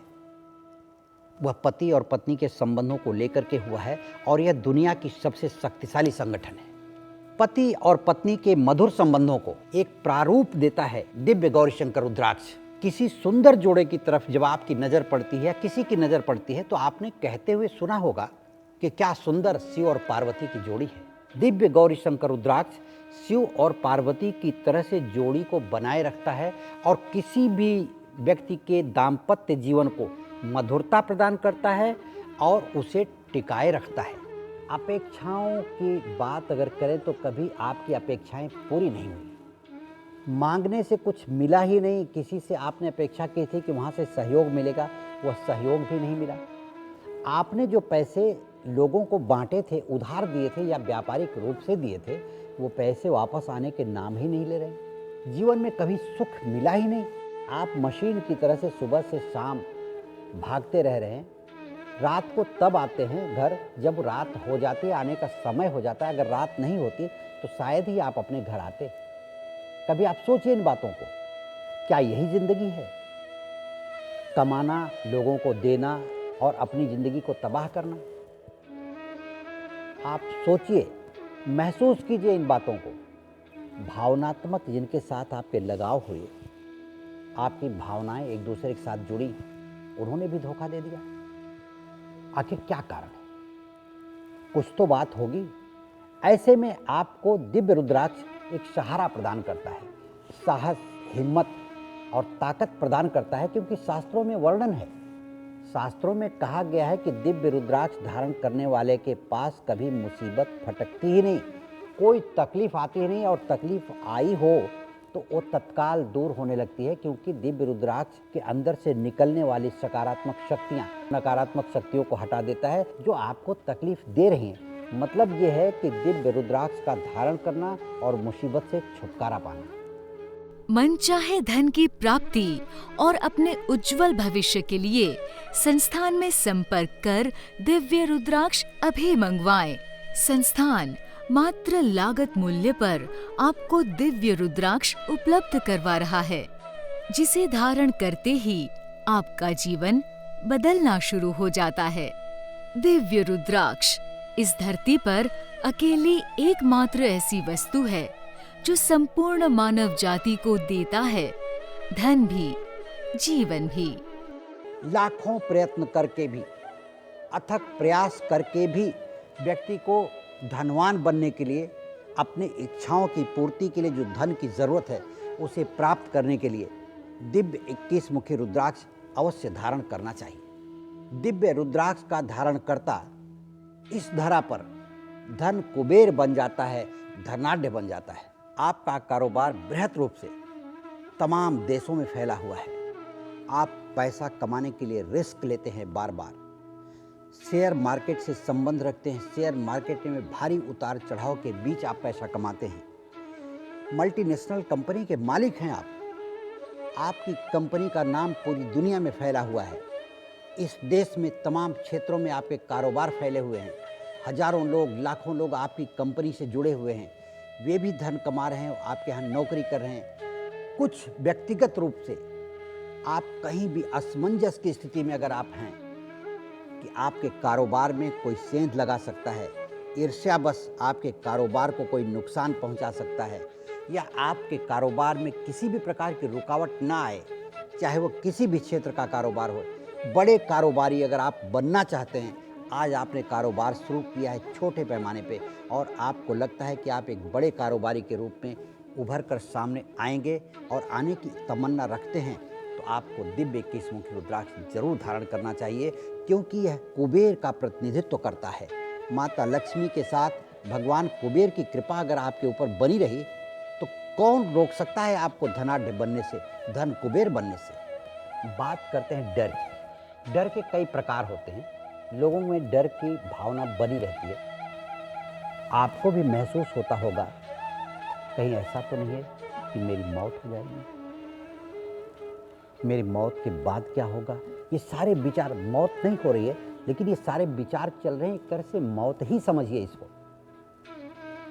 Speaker 2: वह पति और पत्नी के संबंधों को लेकर के हुआ है, और यह दुनिया की सबसे शक्तिशाली संगठन है। पति और पत्नी के मधुर संबंधों को एक प्रारूप देता है दिव्य गौरीशंकर रुद्राक्ष। किसी सुंदर जोड़े की तरफ जब आपकी नज़र पड़ती है, किसी की नज़र पड़ती है, तो आपने कहते हुए सुना होगा कि क्या सुंदर शिव और पार्वती की जोड़ी है। दिव्य गौरीशंकर रुद्राक्ष शिव और पार्वती की तरह से जोड़ी को बनाए रखता है, और किसी भी व्यक्ति के दाम्पत्य जीवन को मधुरता प्रदान करता है और उसे टिकाए रखता है। अपेक्षाओं की बात अगर करें तो कभी आपकी अपेक्षाएं पूरी नहीं हुई। मांगने से कुछ मिला ही नहीं, किसी से आपने अपेक्षा की थी कि वहाँ से सहयोग मिलेगा, वह सहयोग भी नहीं मिला। आपने जो पैसे लोगों को बांटे थे, उधार दिए थे या व्यापारिक रूप से दिए थे, वो पैसे वापस आने के नाम ही नहीं ले रहे। जीवन में कभी सुख मिला ही नहीं। आप मशीन की तरह से सुबह से शाम भागते रह रहे हैं। रात को तब आते हैं घर जब रात हो जाती है, आने का समय हो जाता है। अगर रात नहीं होती तो शायद ही आप अपने घर आते। कभी आप सोचिए इन बातों को। क्या यही जिंदगी है? कमाना, लोगों को देना और अपनी जिंदगी को तबाह करना? आप सोचिए, महसूस कीजिए इन बातों को। भावनात्मक जिनके साथ आपके लगाव हुए, आपकी भावनाएं एक दूसरे के साथ जुड़ी, उन्होंने भी धोखा दे दिया। आखिर क्या कारण है? कुछ तो बात होगी। ऐसे में आपको दिव्य रुद्राक्ष एक सहारा प्रदान करता है, साहस, हिम्मत और ताकत प्रदान करता है, क्योंकि शास्त्रों में वर्णन है, शास्त्रों में कहा गया है कि दिव्य रुद्राक्ष धारण करने वाले के पास कभी मुसीबत फटकती ही नहीं, कोई तकलीफ आती ही नहीं, और तकलीफ आई हो तो वो तत्काल दूर होने लगती है, क्योंकि दिव्य रुद्राक्ष के अंदर से निकलने वाली सकारात्मक शक्तियाँ नकारात्मक शक्तियों को हटा देता है जो आपको तकलीफ दे रही हैं। मतलब ये है कि दिव्य रुद्राक्ष का धारण करना और मुसीबत से छुटकारा पाना।
Speaker 3: मनचाहे धन की प्राप्ति और अपने उज्जवल भविष्य के लिए संस्थान में संपर्क कर दिव्य रुद्राक्ष अभी मंगवाएं। संस्थान मात्र लागत मूल्य पर आपको दिव्य रुद्राक्ष उपलब्ध करवा रहा है, जिसे धारण करते ही आपका जीवन बदलना शुरू हो जाता है। दिव्य रुद्राक्ष इस धरती पर अकेली एकमात्र ऐसी वस्तु है जो संपूर्ण मानव जाति को देता है धन भी, जीवन भी।
Speaker 2: लाखों प्रयत्न करके भी, अथक प्रयास करके भी व्यक्ति को धनवान बनने के लिए, अपनी इच्छाओं की पूर्ति के लिए जो धन की ज़रूरत है उसे प्राप्त करने के लिए दिव्य 21 मुखी रुद्राक्ष अवश्य धारण करना चाहिए। दिव्य रुद्राक्ष का धारण करता इस धरा पर धन कुबेर बन जाता है, धनाढ्य बन जाता है। आपका कारोबार बृहत रूप से तमाम देशों में फैला हुआ है। आप पैसा कमाने के लिए रिस्क लेते हैं बार बार, शेयर मार्केट से संबंध रखते हैं, शेयर मार्केट में भारी उतार चढ़ाव के बीच आप पैसा कमाते हैं, मल्टीनेशनल कंपनी के मालिक हैं आप, आपकी कंपनी का नाम पूरी दुनिया में फैला हुआ है, इस देश में तमाम क्षेत्रों में आपके कारोबार फैले हुए हैं, हजारों लोग लाखों लोग आपकी कंपनी से जुड़े हुए हैं, वे भी धन कमा रहे हैं, आपके यहाँ नौकरी कर रहे हैं। कुछ व्यक्तिगत रूप से आप कहीं भी असमंजस की स्थिति में अगर आप हैं कि आपके कारोबार में कोई सेंध लगा सकता है, ईर्ष्यावश आपके कारोबार को कोई नुकसान पहुंचा सकता है, या आपके कारोबार में किसी भी प्रकार की रुकावट ना आए, चाहे वो किसी भी क्षेत्र का कारोबार हो, बड़े कारोबारी अगर आप बनना चाहते हैं, आज आपने कारोबार शुरू किया है छोटे पैमाने पे और आपको लगता है कि आप एक बड़े कारोबारी के रूप में उभर कर सामने आएंगे और आने की तमन्ना रखते हैं, तो आपको दिव्य 21 मुखी रुद्राक्ष जरूर धारण करना चाहिए, क्योंकि यह कुबेर का प्रतिनिधित्व करता है। माता लक्ष्मी के साथ भगवान कुबेर की कृपा अगर आपके ऊपर बनी रही तो कौन रोक सकता है आपको धनाढ्य बनने से, धन कुबेर बनने से। बात करते हैं डर की। डर के कई प्रकार होते हैं, लोगों में डर की भावना बनी रहती है। आपको भी महसूस होता होगा कहीं ऐसा तो नहीं है कि मेरी मौत हो जाएगी, मेरी मौत के बाद क्या होगा। ये सारे विचार, मौत नहीं हो रही है लेकिन ये सारे विचार चल रहे हैं, एक तरह से मौत ही समझिए इसको।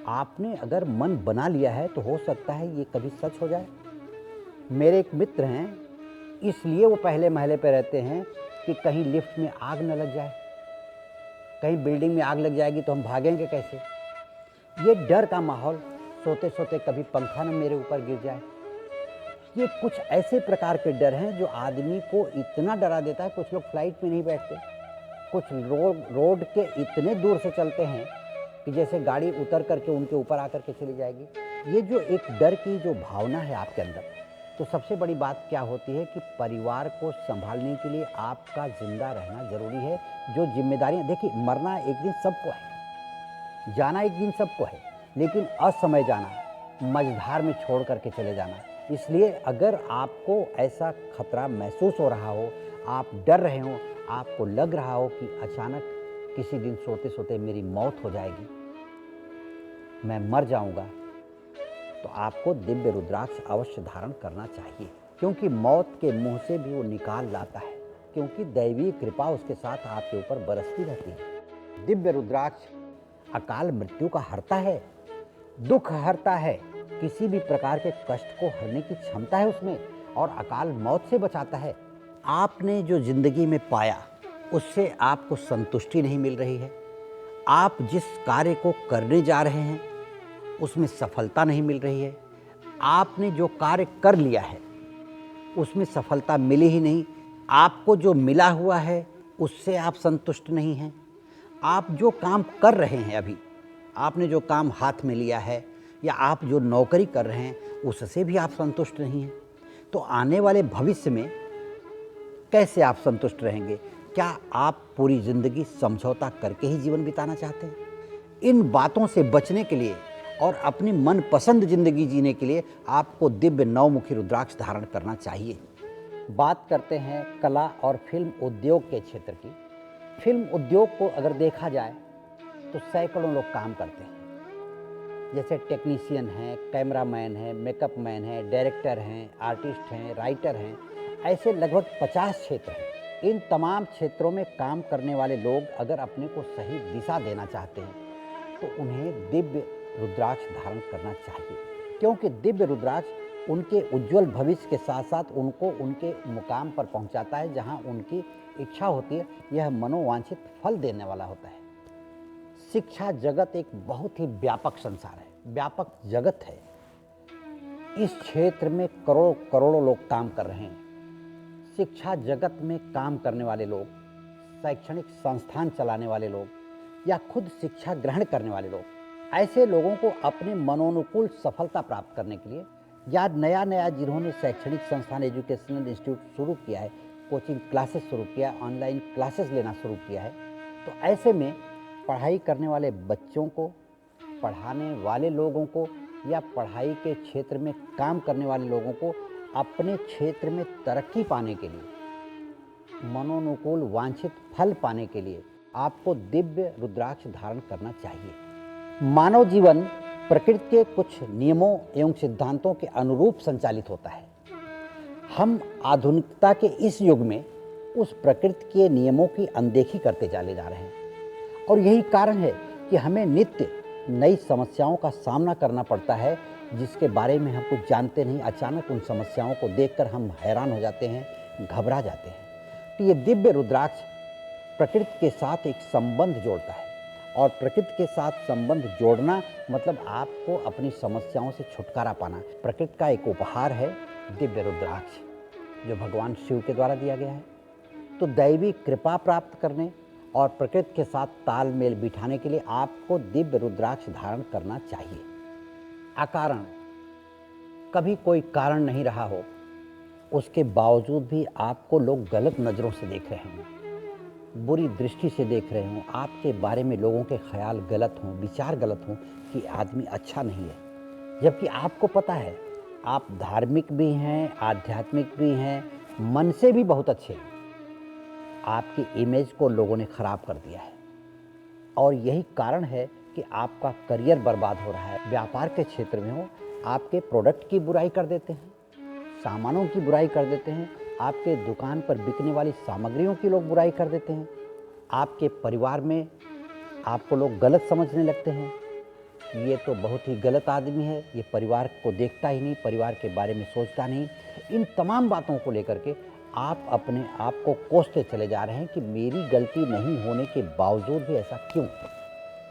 Speaker 2: आपने अगर मन बना लिया है तो हो सकता है ये कभी सच हो जाए। मेरे एक मित्र हैं, इसलिए वो पहले महले पे रहते हैं कि कहीं लिफ्ट में आग न लग जाए, कहीं बिल्डिंग में आग लग जाएगी तो हम भागेंगे कैसे। ये डर का माहौल, सोते सोते कभी पंखा न मेरे ऊपर गिर जाए, ये कुछ ऐसे प्रकार के डर हैं जो आदमी को इतना डरा देता है। कुछ लोग फ्लाइट में नहीं बैठते, कुछ रोड के इतने दूर से चलते हैं कि जैसे गाड़ी उतर करके उनके ऊपर आकर के चली जाएगी। ये जो एक डर की जो भावना है आपके अंदर, तो सबसे बड़ी बात क्या होती है कि परिवार को संभालने के लिए आपका जिंदा रहना जरूरी है। जो जिम्मेदारियां, देखिए मरना एक दिन सबको है, जाना एक दिन सबको है, लेकिन असमय जाना, मझधार में छोड़ करके चले जाना। इसलिए अगर आपको ऐसा खतरा महसूस हो रहा हो, आप डर रहे हो, आपको लग रहा हो कि अचानक किसी दिन सोते सोते मेरी मौत हो जाएगी, मैं मर जाऊंगा, तो आपको दिव्य रुद्राक्ष अवश्य धारण करना चाहिए, क्योंकि मौत के मुंह से भी वो निकाल लाता है, क्योंकि दैवीय कृपा उसके साथ आपके ऊपर बरसती रहती है। दिव्य रुद्राक्ष अकाल मृत्यु का हरता है, दुख हरता है, किसी भी प्रकार के कष्ट को हरने की क्षमता है उसमें, और अकाल मौत से बचाता है। आपने जो जिंदगी में पाया उससे आपको संतुष्टि नहीं मिल रही है, आप जिस कार्य को करने जा रहे हैं उसमें सफलता नहीं मिल रही है, आपने जो कार्य कर लिया है उसमें सफलता मिली ही नहीं, आपको जो मिला हुआ है उससे आप संतुष्ट नहीं हैं, आप जो काम कर रहे हैं, अभी आपने जो काम हाथ में लिया है या आप जो नौकरी कर रहे हैं उससे भी आप संतुष्ट नहीं हैं, तो आने वाले भविष्य में कैसे आप संतुष्ट रहेंगे। क्या आप पूरी ज़िंदगी समझौता करके ही जीवन बिताना चाहते हैं। इन बातों से बचने के लिए और अपनी मनपसंद ज़िंदगी जीने के लिए आपको दिव्य 9 मुखी रुद्राक्ष धारण करना चाहिए। बात करते हैं कला और फिल्म उद्योग के क्षेत्र की। फिल्म उद्योग को अगर देखा जाए तो सैकड़ों लोग काम करते हैं, जैसे टेक्नीशियन हैं, कैमरामैन हैं, मेकअप मैन हैं, डायरेक्टर हैं, आर्टिस्ट हैं, राइटर हैं, ऐसे लगभग 50 क्षेत्र हैं। इन तमाम क्षेत्रों में काम करने वाले लोग अगर अपने को सही दिशा देना चाहते हैं तो उन्हें दिव्य रुद्राक्ष धारण करना चाहिए, क्योंकि दिव्य रुद्राक्ष उनके उज्जवल भविष्य के साथ साथ उनको उनके मुकाम पर पहुंचाता है जहां उनकी इच्छा होती है। यह मनोवांछित फल देने वाला होता है। शिक्षा जगत एक बहुत ही व्यापक संसार है, व्यापक जगत है। इस क्षेत्र में करोड़ों करोड़ों लोग काम कर रहे हैं। शिक्षा जगत में काम करने वाले लोग, शैक्षणिक संस्थान चलाने वाले लोग या खुद शिक्षा ग्रहण करने वाले लोग, ऐसे लोगों को अपने मनोनुकूल सफलता प्राप्त करने के लिए या नया जिन्होंने शैक्षणिक संस्थान, एजुकेशनल इंस्टीट्यूट शुरू किया है, कोचिंग क्लासेस शुरू किया है, ऑनलाइन क्लासेस लेना शुरू किया है, तो ऐसे में पढ़ाई करने वाले बच्चों को, पढ़ाने वाले लोगों को या पढ़ाई के क्षेत्र में काम करने वाले लोगों को अपने क्षेत्र में तरक्की पाने के लिए मनोनुकूल वांछित फल पाने के लिए आपको दिव्य रुद्राक्ष धारण करना चाहिए। मानव जीवन प्रकृति के कुछ नियमों एवं सिद्धांतों के अनुरूप संचालित होता है। हम आधुनिकता के इस युग में उस प्रकृति के नियमों की अनदेखी करते चले जा रहे हैं और यही कारण है कि हमें नित्य नई समस्याओं का सामना करना पड़ता है, जिसके बारे में हम कुछ जानते नहीं। अचानक उन समस्याओं को देखकर हम हैरान हो जाते हैं, घबरा जाते हैं। तो ये दिव्य रुद्राक्ष प्रकृति के साथ एक संबंध जोड़ता है और प्रकृति के साथ संबंध जोड़ना मतलब आपको अपनी समस्याओं से छुटकारा पाना। प्रकृति का एक उपहार है दिव्य रुद्राक्ष, जो भगवान शिव के द्वारा दिया गया है। तो दैवी कृपा प्राप्त करने और प्रकृति के साथ तालमेल बिठाने के लिए आपको दिव्य रुद्राक्ष धारण करना चाहिए। अकारण कभी कोई कारण नहीं रहा हो, उसके बावजूद भी आपको लोग गलत नज़रों से देख रहे हों, बुरी दृष्टि से देख रहे हों, आपके बारे में लोगों के ख्याल गलत हों, विचार गलत हों कि आदमी अच्छा नहीं है, जबकि आपको पता है आप धार्मिक भी हैं, आध्यात्मिक भी हैं, मन से भी बहुत अच्छे हैं। आपकी इमेज को लोगों ने ख़राब कर दिया है और यही कारण है कि आपका करियर बर्बाद हो रहा है। व्यापार के क्षेत्र में हो, आपके प्रोडक्ट की बुराई कर देते हैं, सामानों की बुराई कर देते हैं, आपके दुकान पर बिकने वाली सामग्रियों की लोग बुराई कर देते हैं, आपके परिवार में आपको लोग गलत समझने लगते हैं। ये तो बहुत ही गलत आदमी है, ये परिवार को देखता ही नहीं, परिवार के बारे में सोचता नहीं। इन तमाम बातों को लेकर के आप अपने आप को कोसते चले जा रहे हैं कि मेरी गलती नहीं होने के बावजूद भी ऐसा क्यों।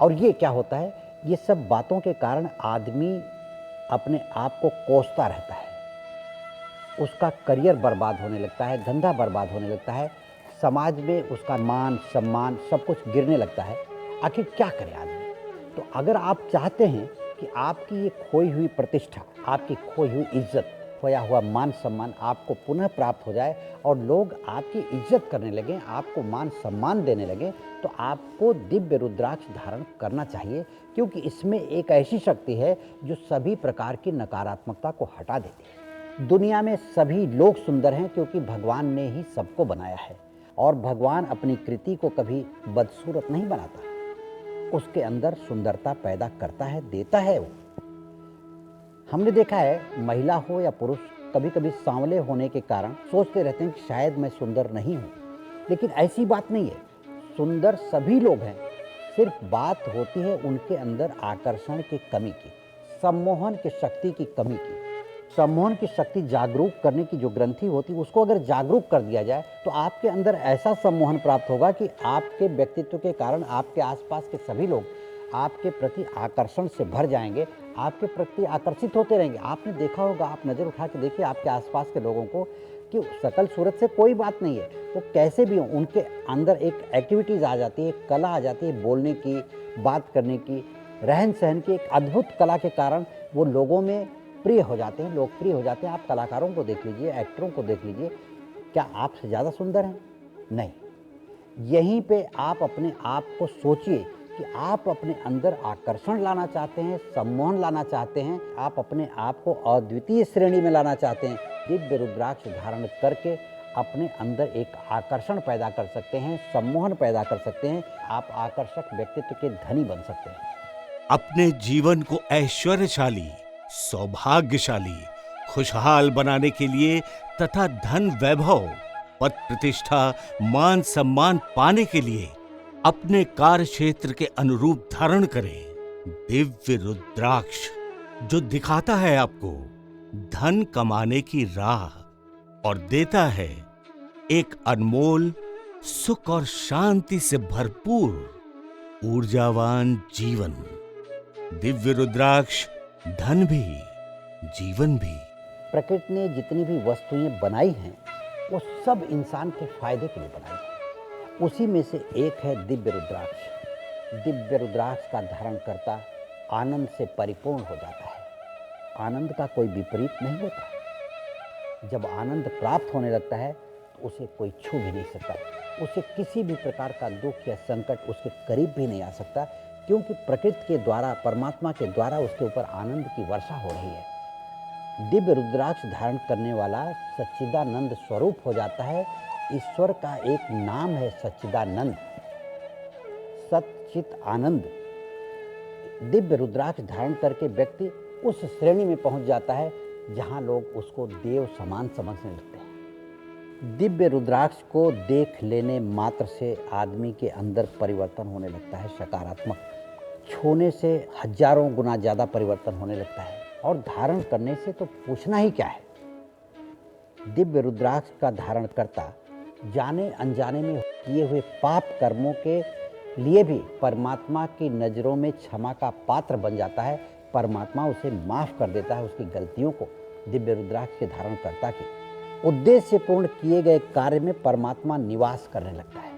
Speaker 2: और ये क्या होता है, ये सब बातों के कारण आदमी अपने आप को कोसता रहता है, उसका करियर बर्बाद होने लगता है, धंधा बर्बाद होने लगता है, समाज में उसका मान सम्मान सब कुछ गिरने लगता है। आखिर क्या करे आदमी। तो अगर आप चाहते हैं कि आपकी ये खोई हुई प्रतिष्ठा, आपकी खोई हुई इज्जत, खोया हुआ मान सम्मान आपको पुनः प्राप्त हो जाए और लोग आपकी इज्जत करने लगें, आपको मान सम्मान देने लगें, तो आपको दिव्य रुद्राक्ष धारण करना चाहिए, क्योंकि इसमें एक ऐसी शक्ति है जो सभी प्रकार की नकारात्मकता को हटा देती है। दुनिया में सभी लोग सुंदर हैं क्योंकि भगवान ने ही सबको बनाया है और भगवान अपनी कृति को कभी बदसूरत नहीं बनाता, उसके अंदर सुंदरता पैदा करता है, देता है वो। हमने देखा है महिला हो या पुरुष, कभी कभी सांवले होने के कारण सोचते रहते हैं कि शायद मैं सुंदर नहीं हूँ, लेकिन ऐसी बात नहीं है। सुंदर सभी लोग हैं, सिर्फ बात होती है उनके अंदर आकर्षण की कमी की, सम्मोहन की शक्ति की कमी की। सम्मोहन की शक्ति जागरूक करने की जो ग्रंथि होती है, उसको अगर जागरूक कर दिया जाए तो आपके अंदर ऐसा सम्मोहन प्राप्त होगा कि आपके व्यक्तित्व के कारण आपके आसपास के सभी लोग आपके प्रति आकर्षण से भर जाएंगे, आपके प्रति आकर्षित होते रहेंगे। आपने देखा होगा, आप नज़र उठा के देखिए आपके आसपास के लोगों को कि शकल सूरत से कोई बात नहीं है, वो कैसे भी हों, उनके अंदर एक एक्टिविटीज़ आ जाती है, एक कला आ जाती है, बोलने की, बात करने की, रहन सहन की एक अद्भुत कला के कारण वो लोगों में प्रिय हो जाते हैं, लोकप्रिय हो जाते हैं। आप कलाकारों को देख लीजिए, एक्टरों को देख लीजिए, क्या आपसे ज़्यादा सुंदर हैं? नहीं। यहीं पे आप अपने आप को सोचिए कि आप अपने अंदर आकर्षण लाना चाहते हैं, सम्मोहन लाना चाहते हैं, आप अपने आप को अद्वितीय श्रेणी में लाना चाहते हैं। दिव्य रुद्राक्ष धारण करके अपने अंदर एक आकर्षण पैदा कर सकते हैं, सम्मोहन पैदा कर सकते हैं, आप आकर्षक व्यक्तित्व के धनी बन सकते हैं।
Speaker 1: अपने जीवन को ऐश्वर्यशाली, सौभाग्यशाली, खुशहाल बनाने के लिए तथा धन वैभव, पद प्रतिष्ठा, मान सम्मान पाने के लिए अपने कार्य क्षेत्र के अनुरूप धारण करें दिव्य रुद्राक्ष, जो दिखाता है आपको धन कमाने की राह और देता है एक अनमोल सुख और शांति से भरपूर ऊर्जावान जीवन। दिव्य रुद्राक्ष धन भी, जीवन भी।
Speaker 2: प्रकृति ने जितनी भी वस्तुएं बनाई हैं वो सब इंसान के फायदे के लिए बनाई हैं। उसी में से एक है दिव्य रुद्राक्ष। दिव्य रुद्राक्ष का धारण करता आनंद से परिपूर्ण हो जाता है। आनंद का कोई विपरीत नहीं होता। जब आनंद प्राप्त होने लगता है तो उसे कोई छू भी नहीं सकता, उसे किसी भी प्रकार का दुख या संकट उसके करीब भी नहीं आ सकता, क्योंकि प्रकृति के द्वारा, परमात्मा के द्वारा उसके ऊपर आनंद की वर्षा हो रही है। दिव्य रुद्राक्ष धारण करने वाला सच्चिदानंद स्वरूप हो जाता है, ईश्वर का एक नाम है सच्चिदानंद, सच्चित आनंद। दिव्य रुद्राक्ष धारण करके व्यक्ति उस श्रेणी में पहुंच जाता है जहां लोग उसको देव समान समझने लगते हैं। दिव्य रुद्राक्ष को देख लेने मात्र से आदमी के अंदर परिवर्तन होने लगता है सकारात्मक, छूने से हजारों गुना ज़्यादा परिवर्तन होने लगता है, और धारण करने से तो पूछना ही क्या है। दिव्य रुद्राक्ष का धारण करता जाने अनजाने में किए हुए पाप कर्मों के लिए भी परमात्मा की नज़रों में क्षमा का पात्र बन जाता है। परमात्मा उसे माफ़ कर देता है उसकी गलतियों को। दिव्य रुद्राक्ष के धारण करता के उद्देश्यपूर्ण किए गए कार्य में परमात्मा निवास करने लगता है,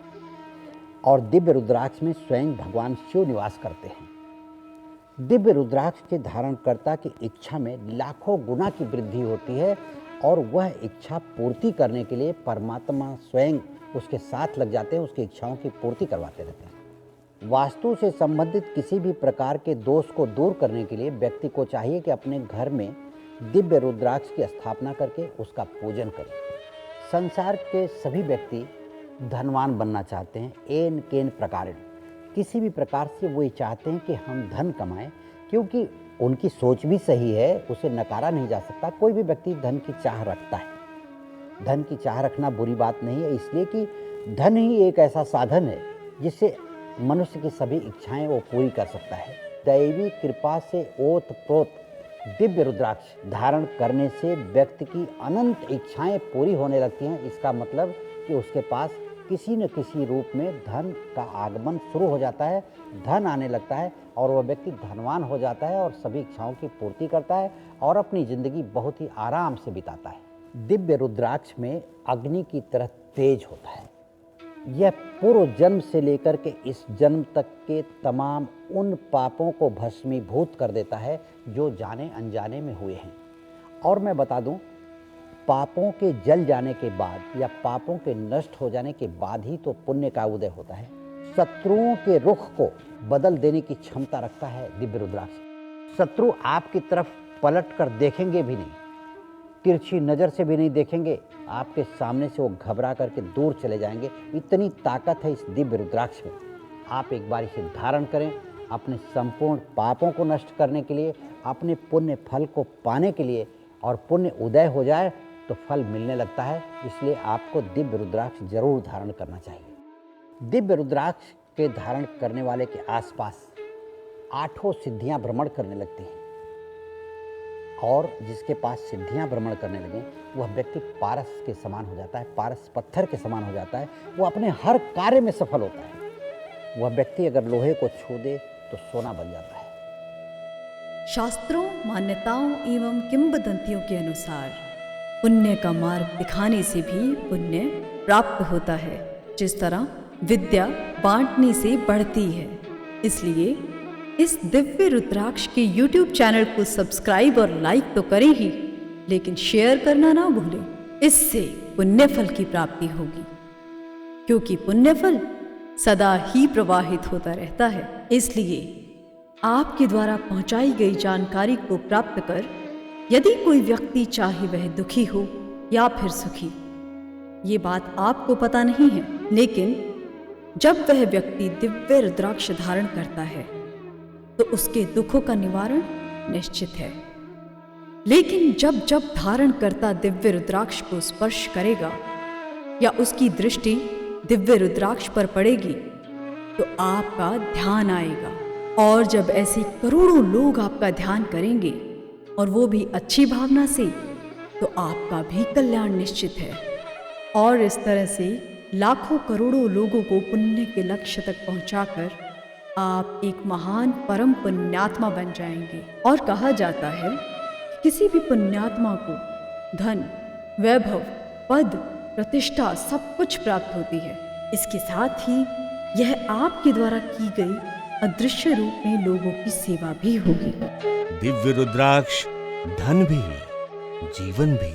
Speaker 2: और दिव्य रुद्राक्ष में स्वयं भगवान शिव निवास करते हैं। दिव्य रुद्राक्ष के धारणकर्ता की इच्छा में लाखों गुना की वृद्धि होती है, और वह इच्छा पूर्ति करने के लिए परमात्मा स्वयं उसके साथ लग जाते हैं, उसकी इच्छाओं की पूर्ति करवाते रहते हैं। वास्तु से संबंधित किसी भी प्रकार के दोष को दूर करने के लिए व्यक्ति को चाहिए कि अपने घर में दिव्य रुद्राक्ष की स्थापना करके उसका पूजन करें। संसार के सभी व्यक्ति धनवान बनना चाहते हैं, एन केन प्रकारेण, किसी भी प्रकार से वो ये चाहते हैं कि हम धन कमाएं, क्योंकि उनकी सोच भी सही है, उसे नकारा नहीं जा सकता। कोई भी व्यक्ति धन की चाह रखता है। धन की चाह रखना बुरी बात नहीं है, इसलिए कि धन ही एक ऐसा साधन है जिससे मनुष्य की सभी इच्छाएं वो पूरी कर सकता है। दैवी कृपा से ओत प्रोत दिव्य रुद्राक्ष धारण करने से व्यक्ति की अनंत इच्छाएं पूरी होने लगती हैं। इसका मतलब कि उसके पास किसी न किसी रूप में धन का आगमन शुरू हो जाता है, धन आने लगता है, और वह व्यक्ति धनवान हो जाता है और सभी इच्छाओं की पूर्ति करता है और अपनी जिंदगी बहुत ही आराम से बिताता है। दिव्य रुद्राक्ष में अग्नि की तरह तेज होता है। यह पूर्व जन्म से लेकर के इस जन्म तक के तमाम उन पापों को भस्मीभूत कर देता है जो जाने अनजाने में हुए हैं। और मैं बता दूं, पापों के जल जाने के बाद या पापों के नष्ट हो जाने के बाद ही तो पुण्य का उदय होता है। शत्रुओं के रुख को बदल देने की क्षमता रखता है दिव्य रुद्राक्ष। शत्रु आपकी तरफ पलट कर देखेंगे भी नहीं, तिरछी नज़र से भी नहीं देखेंगे, आपके सामने से वो घबरा करके दूर चले जाएंगे। इतनी ताकत है इस दिव्य रुद्राक्ष में। आप एक बार इसे धारण करें अपने संपूर्ण पापों को नष्ट करने के लिए, अपने पुण्य फल को पाने के लिए, और पुण्य उदय हो जाए तो फल मिलने लगता है। इसलिए आपको दिव्य रुद्राक्ष जरूर धारण करना चाहिए। दिव्य रुद्राक्ष के धारण करने वाले के आसपास 8 सिद्धियां भ्रमण करने लगती हैं, और जिसके पास सिद्धियां भ्रमण करने लगे वह व्यक्ति पारस के समान हो जाता है, पारस पत्थर के समान हो जाता है। वो अपने हर कार्य में सफल होता है। वह व्यक्ति अगर लोहे को छू दे तो सोना बन जाता है।
Speaker 4: शास्त्रों, मान्यताओं एवं किंवदंतियों के अनुसार पुण्य का मार्ग दिखाने से भी पुण्य प्राप्त होता है। जिस तरह विद्या बांटने से बढ़ती है, इसलिए इस दिव्य रुद्राक्ष के YouTube चैनल को सब्सक्राइब और लाइक तो करें ही, लेकिन शेयर करना ना भूलें। इससे पुण्य फल की प्राप्ति होगी, क्योंकि पुण्य फल सदा ही प्रवाहित होता रहता है। इसलिए आपके द्वारा पहुंचाई गई जानकारी को प्राप्त कर यदि कोई व्यक्ति चाहे वह दुखी हो या फिर सुखी, ये बात आपको पता नहीं है, लेकिन जब वह व्यक्ति दिव्य रुद्राक्ष धारण करता है तो उसके दुखों का निवारण निश्चित है। लेकिन जब जब धारण करता दिव्य रुद्राक्ष को स्पर्श करेगा या उसकी दृष्टि दिव्य रुद्राक्ष पर पड़ेगी तो आपका ध्यान आएगा, और जब ऐसे करोड़ों लोग आपका ध्यान करेंगे और वो भी अच्छी भावना से, तो आपका भी कल्याण निश्चित है। और इस तरह से लाखों करोड़ों लोगों को पुण्य के लक्ष्य तक पहुंचाकर आप एक महान परम पुण्यात्मा बन जाएंगे। और कहा जाता है कि किसी भी पुण्यात्मा को धन, वैभव, पद, प्रतिष्ठा सब कुछ प्राप्त होती है। इसके साथ ही यह आपके द्वारा की गई अदृश्य रूप में लोगों की सेवा भी होगी।
Speaker 1: दिव्य रुद्राक्ष धन भी, जीवन भी।